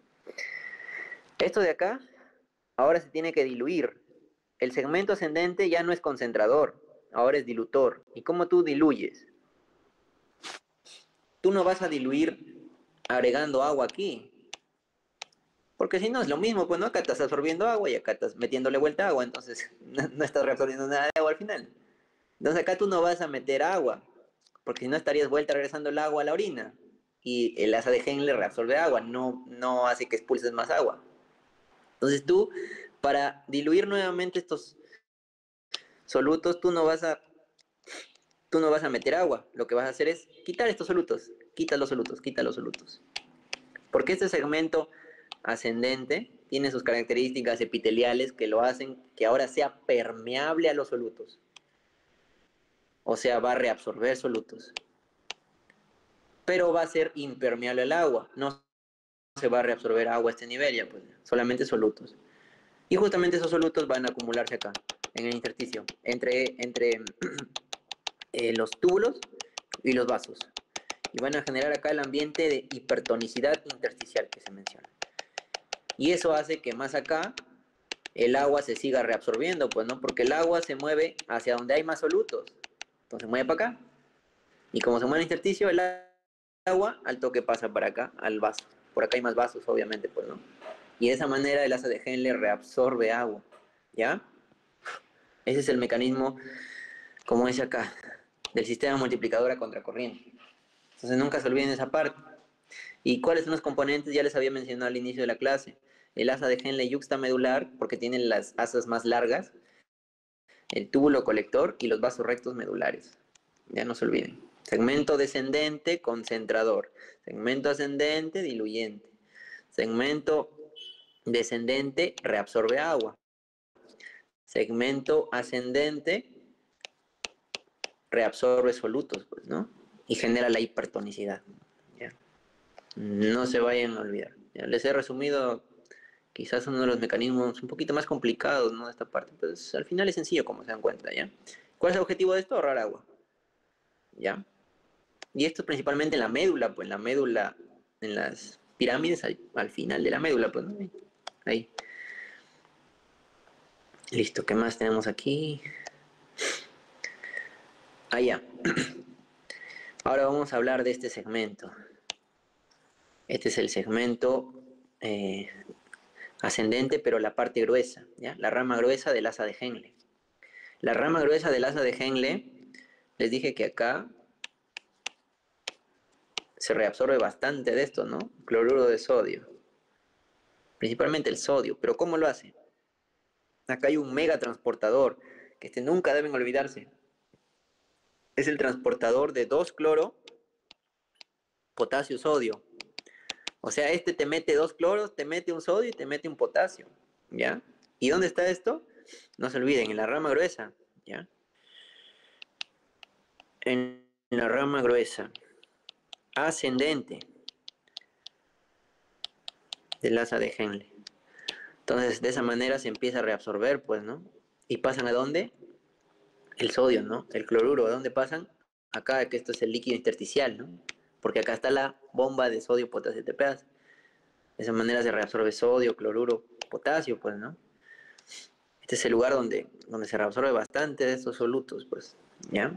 Esto de acá, ahora se tiene que diluir. El segmento ascendente ya no es concentrador, ahora es dilutor. ¿Y cómo tú diluyes? Tú no vas a diluir agregando agua aquí, porque si no es lo mismo, pues no, acá estás absorbiendo agua y acá estás metiéndole vuelta agua, entonces no estás reabsorbiendo nada de agua al final. Entonces acá tú no vas a meter agua, porque si no estarías vuelta regresando el agua a la orina. Y el asa de Henle reabsorbe agua, no hace que expulses más agua. Entonces tú, para diluir nuevamente estos solutos, tú no vas a meter agua. Lo que vas a hacer es quitar estos solutos. Quita los solutos, quita los solutos. Porque este segmento ascendente tiene sus características epiteliales que lo hacen que ahora sea permeable a los solutos. O sea, va a reabsorber solutos. Pero va a ser impermeable al agua. No se va a reabsorber agua a este nivel ya, pues, solamente solutos. Y justamente esos solutos van a acumularse acá, en el intersticio, entre los túbulos y los vasos. Y van a generar acá el ambiente de hipertonicidad intersticial que se menciona. Y eso hace que más acá el agua se siga reabsorbiendo, pues, ¿no? Porque el agua se mueve hacia donde hay más solutos. Entonces se mueve para acá. Y como se mueve el intersticio, el agua al toque pasa para acá, al vaso. Por acá hay más vasos, obviamente, pues, ¿no? Y de esa manera el asa de Henle reabsorbe agua, ¿ya? Ese es el mecanismo, como dice acá, del sistema multiplicador a contracorriente. Entonces nunca se olviden esa parte. ¿Y cuáles son los componentes? Ya les había mencionado al inicio de la clase. El asa de Henle yuxtamedular, porque tiene las asas más largas, el túbulo colector y los vasos rectos medulares. Ya no se olviden. Segmento descendente, concentrador. Segmento ascendente, diluyente. Segmento descendente, reabsorbe agua. Segmento ascendente, reabsorbe solutos, pues, ¿no? Y genera la hipertonicidad. ¿Ya? No se vayan a olvidar. Ya les he resumido quizás uno de los mecanismos un poquito más complicados, ¿no? De esta parte, pues al final es sencillo, como se dan cuenta, ¿ya? ¿Cuál es el objetivo de esto? Ahorrar agua, ¿ya? Y esto principalmente en la médula, pues en la médula, en las pirámides, al final de la médula, pues, ¿no? Ahí. Listo, ¿qué más tenemos aquí? Ah, ya. Ahora vamos a hablar de este segmento. Este es el segmento ascendente, pero la parte gruesa, ¿ya? La rama gruesa del asa de Henle. La rama gruesa del asa de Henle, les dije que acá se reabsorbe bastante de esto, ¿no? Cloruro de sodio, principalmente el sodio, pero ¿cómo lo hace? Acá hay un mega transportador, que nunca deben olvidarse. Es el transportador de 2 cloro, potasio, sodio. O sea, te mete 2 cloros, te mete un sodio y te mete un potasio, ¿ya? ¿Y dónde está esto? No se olviden, en la rama gruesa, ¿ya? En la rama gruesa, ascendente del asa de Henle. Entonces, de esa manera se empieza a reabsorber, pues, ¿no? ¿Y pasan a dónde? El sodio, ¿no? El cloruro, ¿a dónde pasan? Acá, que esto es el líquido intersticial, ¿no? Porque acá está la bomba de sodio, potasio, ATPase. De esa manera se reabsorbe sodio, cloruro, potasio, pues, ¿no? Este es el lugar donde se reabsorbe bastante de estos solutos, pues, ¿ya?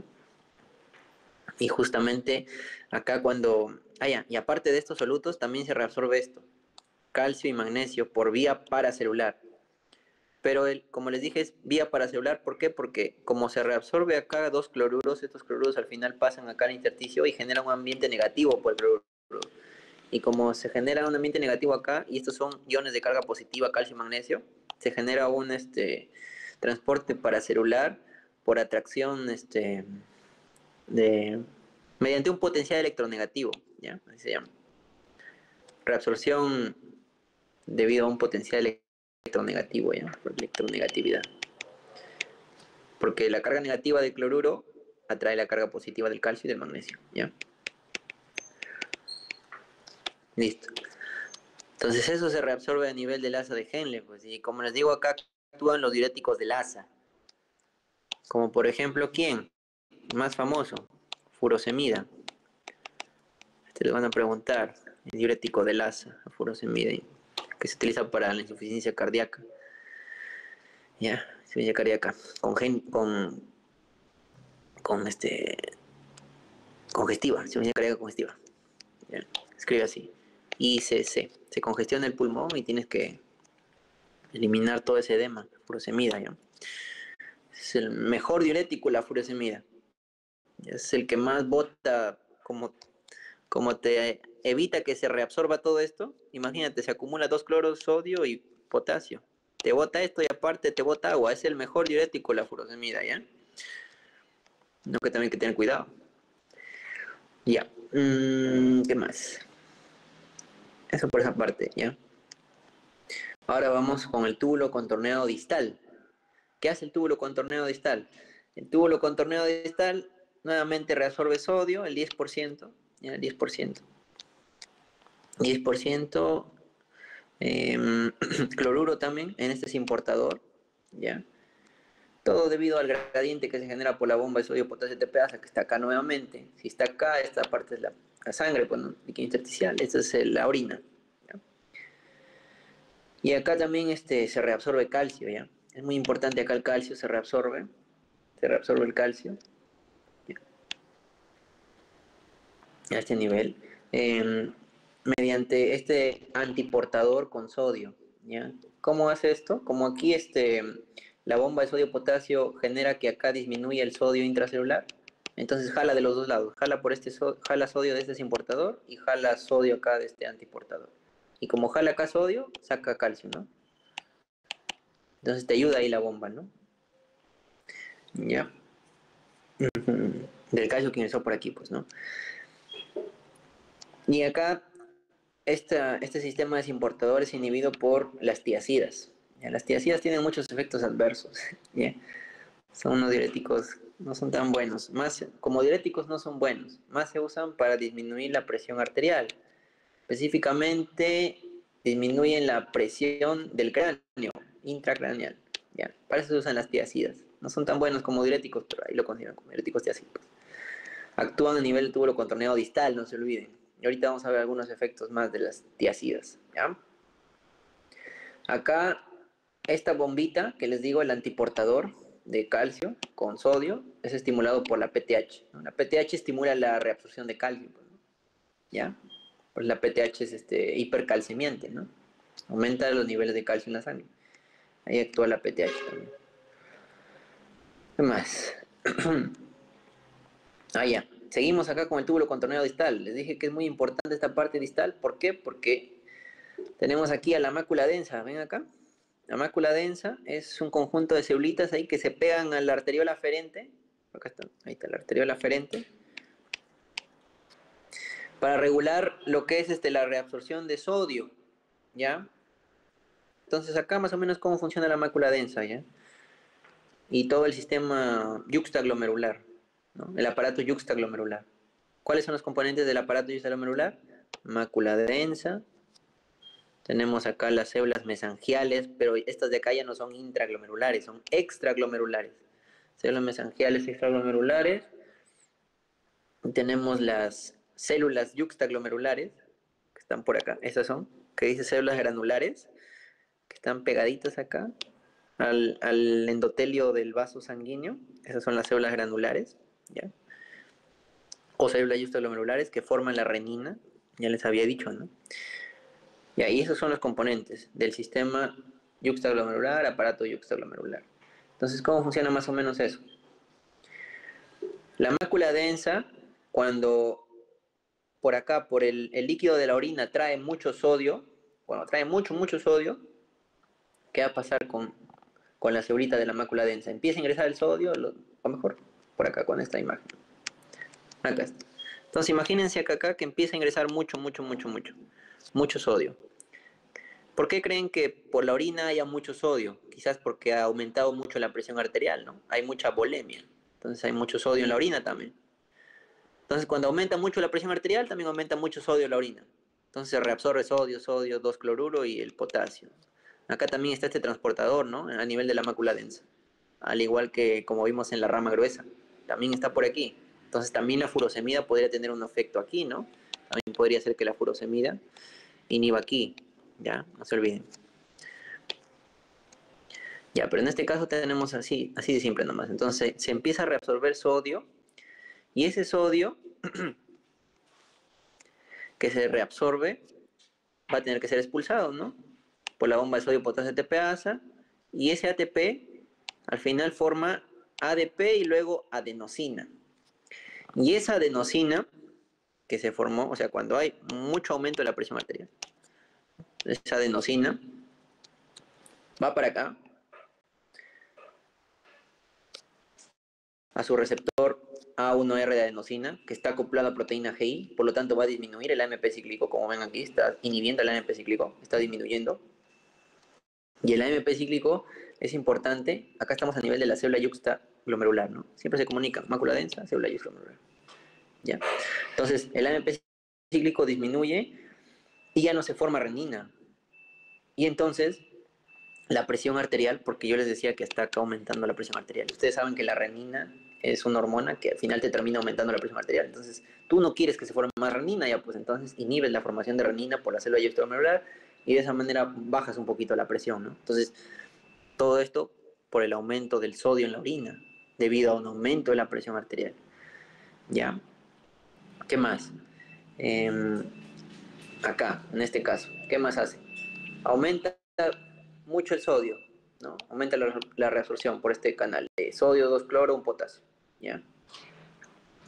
Y justamente acá cuando... Ah, ya, y aparte de estos solutos también se reabsorbe esto, calcio y magnesio por vía paracelular. Pero como les dije, es vía paracelular, ¿por qué? Porque como se reabsorbe acá 2 cloruros, estos cloruros al final pasan acá al intersticio y generan un ambiente negativo por el cloruro. Y como se genera un ambiente negativo acá, y estos son iones de carga positiva, calcio y magnesio, se genera un transporte paracelular por atracción de, mediante un potencial electronegativo, ¿ya? Así se llama. Reabsorción debido a un potencial electronegativo, ¿ya? Por electronegatividad. Porque la carga negativa del cloruro atrae la carga positiva del calcio y del magnesio, ¿ya? Listo. Entonces eso se reabsorbe a nivel del asa de Henle, pues, y como les digo acá actúan los diuréticos del asa. Como por ejemplo, ¿quién? Más famoso, furosemida. Les van a preguntar, el diurético del asa, furosemida, que se utiliza para la insuficiencia cardíaca. Ya, insuficiencia cardíaca, con congestiva, insuficiencia cardíaca congestiva. ¿Ya? Escribe así, ICC. Se congestiona el pulmón y tienes que eliminar todo ese edema, furosemida, ¿ya? Es el mejor diurético, la furosemida. Es el que más bota, como te evita que se reabsorba todo esto. Imagínate, se acumula 2 cloros, sodio y potasio. Te bota esto y aparte te bota agua. Es el mejor diurético, la furosemida, ¿ya? No, que también hay que tener cuidado. Ya. ¿Qué más? Eso por esa parte, ¿ya? Ahora vamos con el túbulo contorneado distal. ¿Qué hace el túbulo contorneado distal? El túbulo contorneado distal nuevamente reabsorbe sodio, el 10%, ¿ya? El 10%. 10%, cloruro también, en este es importador, ¿ya? Todo debido al gradiente que se genera por la bomba de sodio potasio ATPase, que está acá nuevamente. Si está acá, esta parte es la sangre, pues, ¿no? Líquido intersticial, esta es la orina, ¿ya? Y acá también se reabsorbe calcio, ¿ya? Es muy importante acá el calcio se reabsorbe el calcio, ¿ya? A este nivel, mediante este antiportador con sodio, ¿ya? ¿Cómo hace esto? Como aquí la bomba de sodio-potasio genera que acá disminuya el sodio intracelular, entonces jala de los dos lados, jala jala sodio de este importador y jala sodio acá de este antiportador. Y como jala acá sodio, saca calcio, ¿no? Entonces te ayuda ahí la bomba, ¿no? Ya. Del calcio que ingresó por aquí, pues, ¿no? Y acá este sistema desimportador es inhibido por las tiacidas. ¿Ya? Las tiacidas tienen muchos efectos adversos. ¿Ya? Son unos diuréticos, no son tan buenos. Más, como diuréticos no son buenos. Más se usan para disminuir la presión arterial. Específicamente disminuyen la presión del cráneo, intracraneal. ¿Ya? Para eso se usan las tiacidas. No son tan buenos como diuréticos, pero ahí lo consideran como diuréticos tiacídicos. Actúan a nivel del túbulo contorneado distal, no se olviden. Y ahorita vamos a ver algunos efectos más de las tiacidas, ¿ya? Acá, esta bombita que les digo, el antiportador de calcio con sodio, es estimulado por la PTH, ¿no? La PTH estimula la reabsorción de calcio, ¿no? ¿Ya? Pues la PTH es hipercalcemiante, ¿no? Aumenta los niveles de calcio en la sangre. Ahí actúa la PTH también. ¿Qué más? Ya. Seguimos acá con el túbulo contorneado distal. Les dije que es muy importante esta parte distal. ¿Por qué? Porque tenemos aquí a la mácula densa. ¿Ven acá? La mácula densa es un conjunto de ceulitas ahí que se pegan a la arteriola aferente. Acá está. Ahí está la arteriola aferente. Para regular lo que es la reabsorción de sodio. ¿Ya? Entonces acá más o menos cómo funciona la mácula densa, ¿ya? Y todo el sistema yuxtaglomerular, ¿no? El aparato yuxtaglomerular. ¿Cuáles son los componentes del aparato yuxtaglomerular? Mácula densa. Tenemos acá las células mesangiales, pero estas de acá ya no son intraglomerulares, son extraglomerulares. Células mesangiales extraglomerulares. Tenemos las células yuxtaglomerulares, que están por acá. Esas son, que dice células granulares, que están pegaditas acá al endotelio del vaso sanguíneo. Esas son las células granulares, ¿ya? O células yuxtaglomerulares que forman la renina, ya les había dicho, ¿no? Y ahí esos son los componentes del sistema yuxtaglomerular, aparato yuxtaglomerular. Entonces, ¿cómo funciona más o menos eso? La mácula densa, cuando por acá, por el líquido de la orina, trae mucho sodio, cuando trae mucho sodio, ¿qué va a pasar con la cebulita de la mácula densa? Empieza a ingresar el sodio, o mejor, por acá con esta imagen. Acá está. Entonces imagínense acá que empieza a ingresar mucho sodio. ¿Por qué creen que por la orina haya mucho sodio? Quizás porque ha aumentado mucho la presión arterial, ¿no? Hay mucha volemia. Entonces hay mucho sodio en la orina también. Entonces cuando aumenta mucho la presión arterial, también aumenta mucho sodio en la orina. Entonces se reabsorbe sodio, 2-cloruro y el potasio. Acá también está este transportador, ¿no? A nivel de la mácula densa. Al igual que como vimos en la rama gruesa. También está por aquí. Entonces también la furosemida podría tener un efecto aquí, ¿no? También podría ser que la furosemida inhiba aquí. Ya, no se olviden. Ya, pero en este caso tenemos así de simple nomás. Entonces se empieza a reabsorber sodio y ese sodio que se reabsorbe va a tener que ser expulsado, ¿no? Por la bomba de sodio potasio ATPasa y ese ATP al final forma ADP y luego adenosina. Y esa adenosina que se formó, o sea, cuando hay mucho aumento de la presión arterial, esa adenosina va para acá a su receptor A1R de adenosina, que está acoplado a proteína GI, por lo tanto va a disminuir el AMP cíclico, como ven aquí, está inhibiendo el AMP cíclico, está disminuyendo. Y el AMP cíclico es importante, acá estamos a nivel de la célula yuxtaglomerular, ¿no? Siempre se comunica, mácula densa, célula yuxtaglomerular. ¿Ya? Entonces, el AMP cíclico disminuye y ya no se forma renina. Y entonces, la presión arterial, porque yo les decía que está acá aumentando la presión arterial. Ustedes saben que la renina es una hormona que al final te termina aumentando la presión arterial. Entonces, tú no quieres que se forme más renina, ya pues entonces inhibes la formación de renina por la célula yuxtaglomerular y de esa manera bajas un poquito la presión, ¿no? Entonces, todo esto por el aumento del sodio en la orina, debido a un aumento de la presión arterial. ¿Ya? ¿Qué más? Eh, Acá, en este caso, ¿qué más hace? Aumenta mucho el sodio, ¿no? Aumenta la reabsorción por este canal de sodio, 2-cloro, un potasio, ¿ya?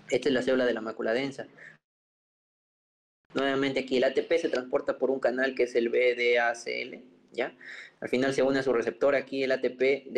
Esta es la célula de la mácula densa. Nuevamente aquí el ATP se transporta por un canal que es el BDACL, ¿ya? Al final se une a su receptor aquí el ATP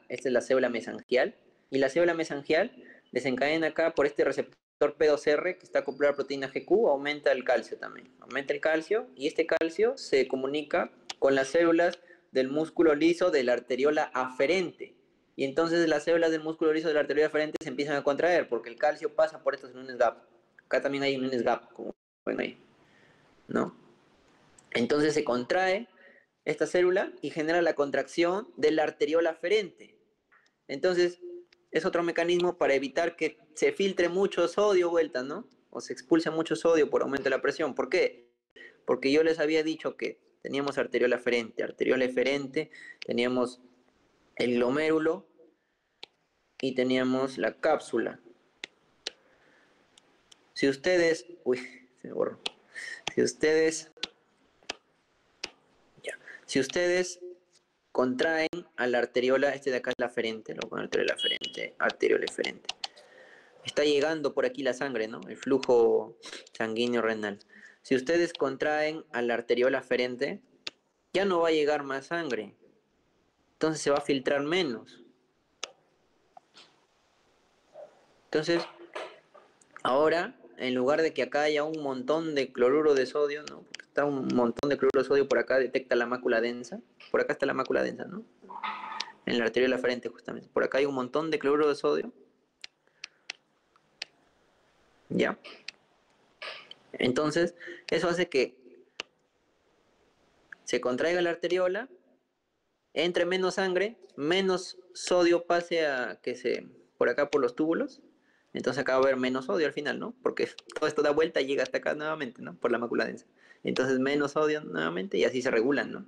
esta es la célula mesangial, y la célula mesangial desencadena acá por este receptor P2R que está acoplado a la proteína GQ, aumenta el calcio también, aumenta el calcio, y este calcio se comunica con las células del músculo liso de la arteriola aferente, y entonces las células del músculo liso de la arteriola aferente se empiezan a contraer porque el calcio pasa por estos lunes gap. Acá también hay un lunes gap, como ven ahí, ¿no? Entonces se contrae esta célula y genera la contracción de la arteriola aferente. Entonces es otro mecanismo para evitar que se filtre mucho sodio vuelta, ¿no? O se expulse mucho sodio por aumento de la presión. ¿Por qué? Porque yo les había dicho que teníamos arteriola eferente, teníamos el glomérulo y teníamos la cápsula. Si ustedes, uy, se borró. Si ustedes Si ustedes contraen a la arteriola, este de acá es la aferente, lo pongo arteriola aferente, arteriola eferente. Está llegando por aquí la sangre, ¿no? El flujo sanguíneo renal. Si ustedes contraen a la arteriola aferente, ya no va a llegar más sangre. Entonces se va a filtrar menos. Entonces, ahora, en lugar de que acá haya un montón de cloruro de sodio, ¿no? Porque está un montón de cloruro de sodio por acá, detecta la mácula densa. Por acá está la mácula densa, ¿no? En la arteriola aferente, justamente. Por acá hay un montón de cloruro de sodio. ¿Ya? Entonces, eso hace que se contraiga la arteriola, entre menos sangre, menos sodio pase a que se por acá por los túbulos. Entonces acá va a haber menos sodio al final, ¿no? Porque todo esto da vuelta y llega hasta acá nuevamente, ¿no? Por la mácula densa. Entonces menos sodio nuevamente y así se regulan, ¿no?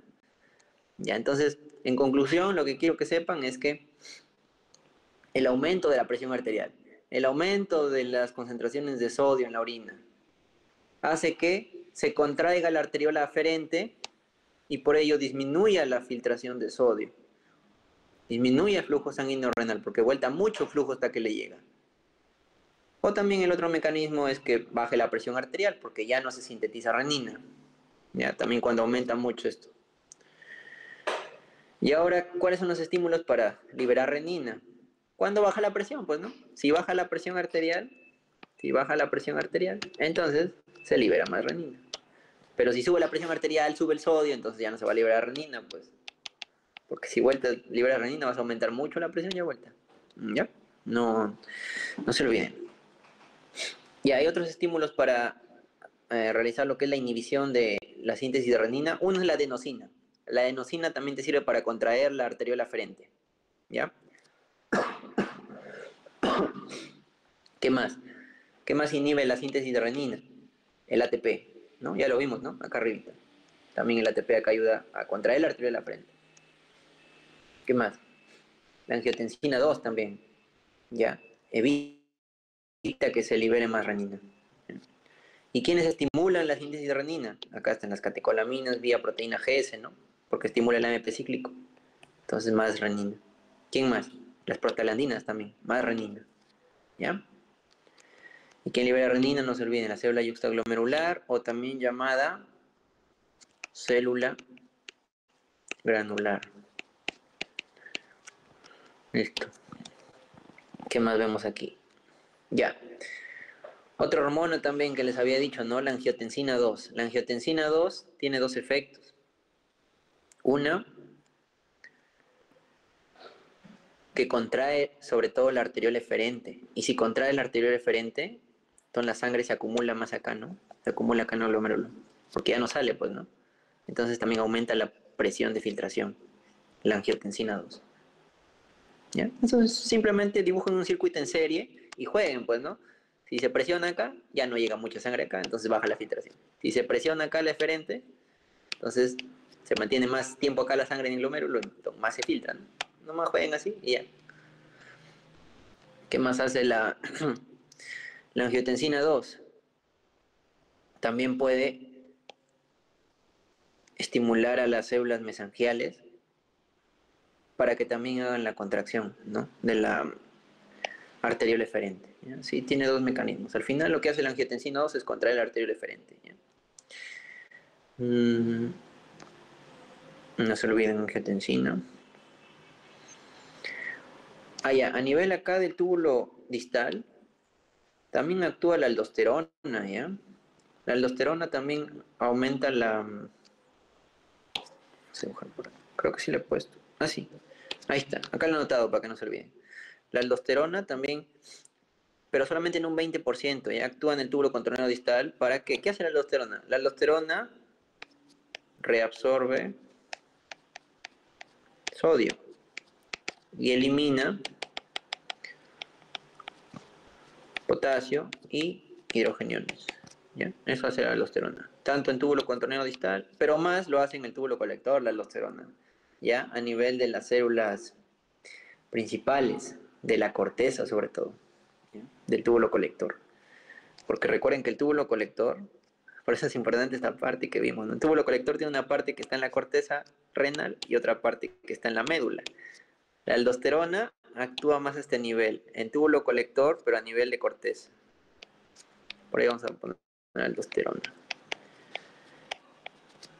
Ya, entonces, en conclusión, lo que quiero que sepan es que el aumento de la presión arterial, el aumento de las concentraciones de sodio en la orina, hace que se contraiga la arteriola aferente y por ello disminuya la filtración de sodio. Disminuye el flujo sanguíneo renal porque vuelta mucho flujo hasta que le llega. O también el otro mecanismo es que baje la presión arterial porque ya no se sintetiza renina. Ya, también cuando aumenta mucho esto. Y ahora, ¿cuáles son los estímulos para liberar renina? ¿Cuándo baja la presión? Pues no. Si baja la presión arterial, entonces se libera más renina. Pero si sube la presión arterial, sube el sodio, entonces ya no se va a liberar renina, pues. Porque si vuelta libera renina, vas a aumentar mucho la presión ya vuelta. ¿Ya? No, no se olviden. Y hay otros estímulos para realizar lo que es la inhibición de la síntesis de renina. Uno es la adenosina. La adenosina también te sirve para contraer la arteriola aferente. ¿Ya? ¿Qué más? ¿Qué más inhibe la síntesis de renina? El ATP, ¿no? Ya lo vimos, ¿no? Acá arriba. También el ATP acá ayuda a contraer la arteriola aferente. ¿Qué más? La angiotensina 2 también, ¿ya? Evita que se libere más renina. ¿Y quiénes estimulan la síntesis de renina? Acá están las catecolaminas vía proteína GS, ¿no? Porque estimula el AMP cíclico. Entonces más renina. ¿Quién más? Las prostaglandinas también, más renina. ¿Ya? ¿Y quién libera renina? No se olviden, la célula yuxtaglomerular o también llamada célula granular. Listo. ¿Qué más vemos aquí? Ya. Otra hormona también que les había dicho, ¿no? La angiotensina 2. La angiotensina 2 tiene dos efectos. Una, que contrae sobre todo la arteriola eferente. Y si contrae la arteriola eferente, entonces la sangre se acumula más acá, ¿no? Se acumula acá en el glomérulo. Porque ya no sale, pues, ¿no? Entonces también aumenta la presión de filtración, la angiotensina 2. ¿Ya? Entonces simplemente dibujan un circuito en serie y jueguen, pues, ¿no? Si se presiona acá, ya no llega mucha sangre acá, entonces baja la filtración. Si se presiona acá la eferente, entonces se mantiene más tiempo acá la sangre en el glomérulo, entonces más se filtra, ¿no? Nomás jueguen así y ya. ¿Qué más hace la angiotensina 2? También puede estimular a las células mesangiales para que también hagan la contracción, ¿no? De la arteriola eferente. ¿Ya? Sí, tiene dos mecanismos. Al final lo que hace la angiotensina 2 es contraer la arteriola eferente. ¿Ya? No se olviden angiotensina. Ah, ya, a nivel acá del túbulo distal, también actúa la aldosterona, ¿ya? La aldosterona también aumenta la... Creo que sí le he puesto. Ah, sí. Ahí está. Acá lo he anotado para que no se olviden. La aldosterona también, pero solamente en un 20%, ¿ya? Actúa en el túbulo contorneo distal para que... ¿Qué hace la aldosterona? La aldosterona reabsorbe sodio y elimina potasio y hidrogeniones. ¿Ya? Eso hace la aldosterona. Tanto en túbulo contorneo distal, pero más lo hace en el túbulo colector, la aldosterona. ¿Ya? A nivel de las células principales, de la corteza sobre todo, ¿ya? Del túbulo colector. Porque recuerden que el túbulo colector, por eso es importante esta parte que vimos, ¿no? El túbulo colector tiene una parte que está en la corteza renal y otra parte que está en la médula. La aldosterona actúa más a este nivel, en túbulo colector, pero a nivel de corteza. Por ahí vamos a poner aldosterona.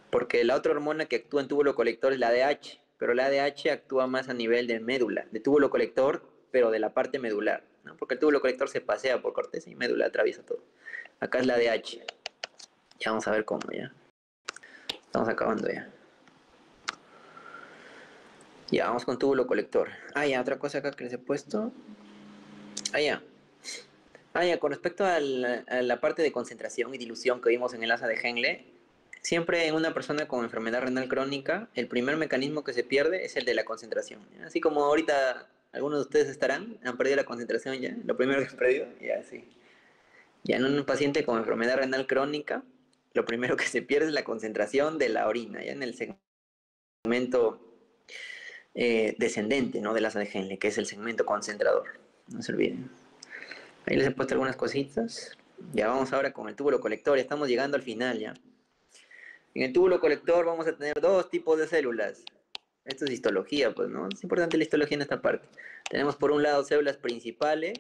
Porque la otra hormona que actúa en túbulo colector es la ADH, pero la ADH actúa más a nivel de médula, de túbulo colector, pero de la parte medular, ¿no? Porque el túbulo colector se pasea por corteza y médula atraviesa todo. Acá es la ADH. Ya vamos a ver cómo ya. Estamos acabando ya. Ya, vamos con túbulo colector. Ah, ya, otra cosa acá que les he puesto. Ah, ya. Ah, ya, con respecto a la parte de concentración y dilución que vimos en el asa de Henle, siempre en una persona con enfermedad renal crónica, el primer mecanismo que se pierde es el de la concentración. ¿Ya? Así como ahorita algunos de ustedes han perdido la concentración ya, lo primero que han perdido, ya sí. Ya en un paciente con enfermedad renal crónica, lo primero que se pierde es la concentración de la orina, ya en el segmento descendente, ¿no? Del asa de Henle, que es el segmento concentrador. No se olviden. Ahí les he puesto algunas cositas. Ya vamos ahora con el túbulo colector, ya estamos llegando al final ya. En el túbulo colector vamos a tener dos tipos de células. Esto es histología, pues, ¿no? Es importante la histología en esta parte. Tenemos por un lado células principales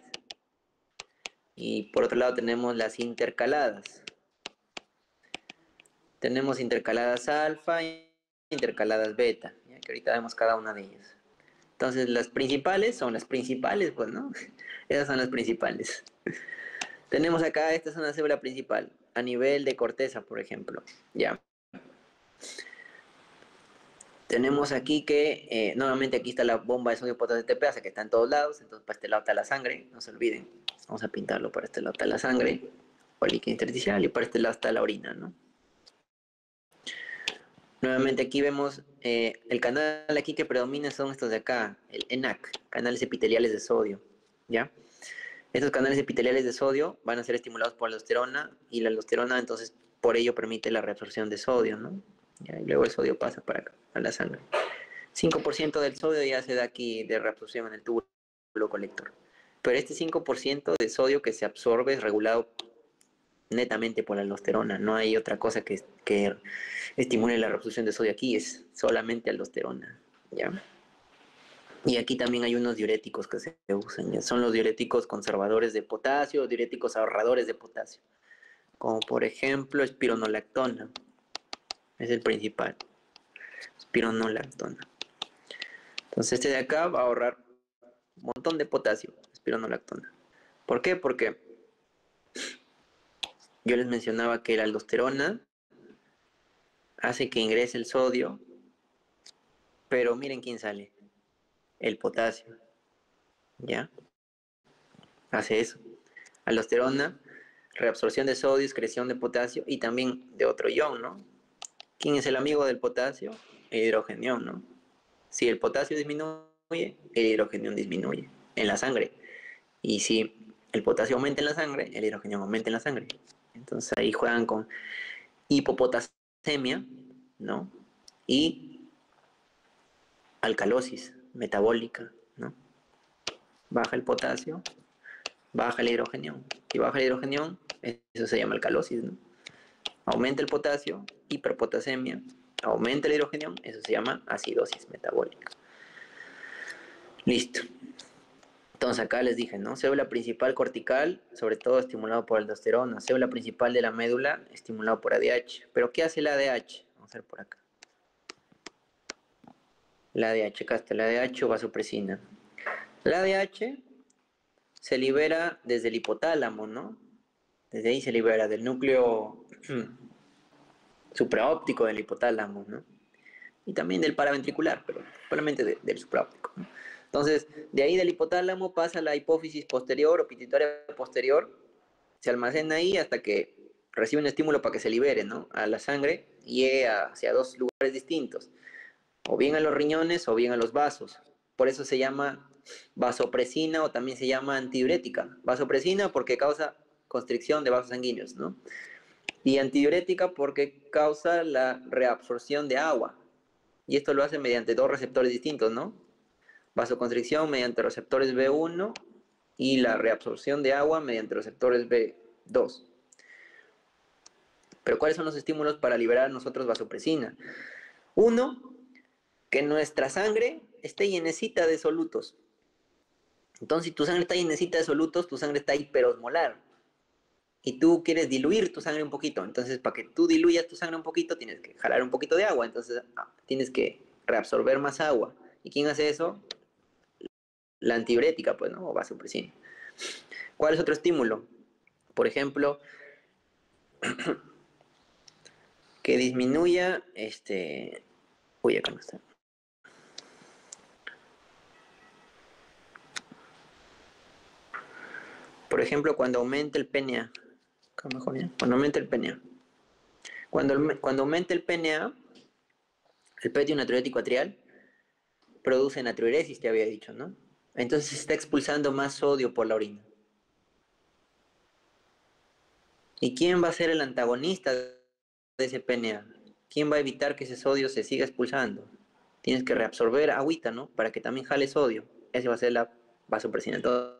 y por otro lado tenemos las intercaladas. Tenemos intercaladas alfa e intercaladas beta, ¿ya? Que ahorita vemos cada una de ellas. Entonces las principales son las principales, pues, ¿no? Esas son las principales. Tenemos acá, esta es una célula principal, a nivel de corteza, por ejemplo, ¿ya? Tenemos aquí que, nuevamente aquí está la bomba de sodio potasio ATPasa que está en todos lados, entonces para este lado está la sangre, no se olviden. Vamos a pintarlo, para este lado está la sangre, o el líquido intersticial, y para este lado está la orina, ¿no? Nuevamente aquí vemos el canal aquí que predomina son estos de acá, el ENaC, canales epiteliales de sodio, ¿ya? Estos canales epiteliales de sodio van a ser estimulados por la aldosterona, y la aldosterona entonces por ello permite la reabsorción de sodio, ¿no? ¿Ya? Y luego el sodio pasa para acá, a la sangre. 5% del sodio ya se da aquí de reabsorción en el túbulo colector. Pero este 5% de sodio que se absorbe es regulado netamente por la aldosterona. No hay otra cosa que estimule la reabsorción de sodio aquí, es solamente aldosterona, ¿ya? Y aquí también hay unos diuréticos que se usan, ¿ya? Son los diuréticos conservadores de potasio, diuréticos ahorradores de potasio, como por ejemplo espironolactona, es el principal, espironolactona. Entonces este de acá va a ahorrar un montón de potasio, espironolactona. ¿Por qué? Porque yo les mencionaba que la aldosterona hace que ingrese el sodio, pero miren quién sale, el potasio, ¿ya? Hace eso. Aldosterona, reabsorción de sodio, excreción de potasio y también de otro ion, ¿no? ¿Quién es el amigo del potasio? El hidrogenión, ¿no? Si el potasio disminuye, el hidrogenión disminuye en la sangre. Y si el potasio aumenta en la sangre, el hidrogenión aumenta en la sangre. Entonces ahí juegan con hipopotasemia, ¿no? Y alcalosis metabólica, ¿no? Baja el potasio, baja el hidrogenión. Si baja el hidrogenión, eso se llama alcalosis, ¿no? Aumenta el potasio, hiperpotasemia, aumenta el hidrogenión, eso se llama acidosis metabólica. Listo. Entonces acá les dije, ¿no? Célula principal cortical, sobre todo estimulado por aldosterona. Célula principal de la médula, estimulado por ADH. ¿Pero qué hace la ADH? Vamos a ver por acá. La ADH, acá está la ADH o vasopresina. La ADH se libera desde el hipotálamo, ¿no? Desde ahí se libera del núcleo supraóptico del hipotálamo, ¿no? Y también del paraventricular, pero solamente del supraóptico, ¿no? Entonces, de ahí del hipotálamo pasa a la hipófisis posterior o pituitaria posterior, se almacena ahí hasta que recibe un estímulo para que se libere, ¿no? A la sangre y llegue hacia dos lugares distintos, o bien a los riñones o bien a los vasos. Por eso se llama vasopresina o también se llama antidiurética. Vasopresina porque causa constricción de vasos sanguíneos, ¿no? Y antidiurética porque causa la reabsorción de agua. Y esto lo hace mediante dos receptores distintos, ¿no? Vasoconstricción mediante receptores B1 y la reabsorción de agua mediante receptores B2. Pero ¿cuáles son los estímulos para liberar nosotros vasopresina? Uno, Que nuestra sangre esté llenecita de solutos. Entonces, si tu sangre está llenecita de solutos, tu sangre está hiperosmolar. Y tú quieres diluir tu sangre un poquito. Entonces, para que tú diluyas tu sangre un poquito, tienes que jalar un poquito de agua. Entonces, tienes que reabsorber más agua. ¿Y quién hace eso? La antiurética, pues, ¿no? O vasopresina. ¿Cuál es otro estímulo? Por ejemplo, que disminuya, uy, acá no está. Por ejemplo, cuando aumenta el PNA. Cuando aumenta el PNA. Cuando aumenta el PNA, el petio natriurético atrial, produce natriuresis, te había dicho, ¿no? Entonces se está expulsando más sodio por la orina. ¿Y quién va a ser el antagonista de ese PNA? ¿Quién va a evitar que ese sodio se siga expulsando? Tienes que reabsorber agüita, ¿no? Para que también jale sodio. Esa va a ser la vasopresina. Entonces,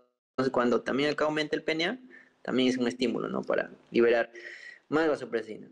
cuando también acá aumenta el PNA, también es un estímulo, ¿no? Para liberar más vasopresina.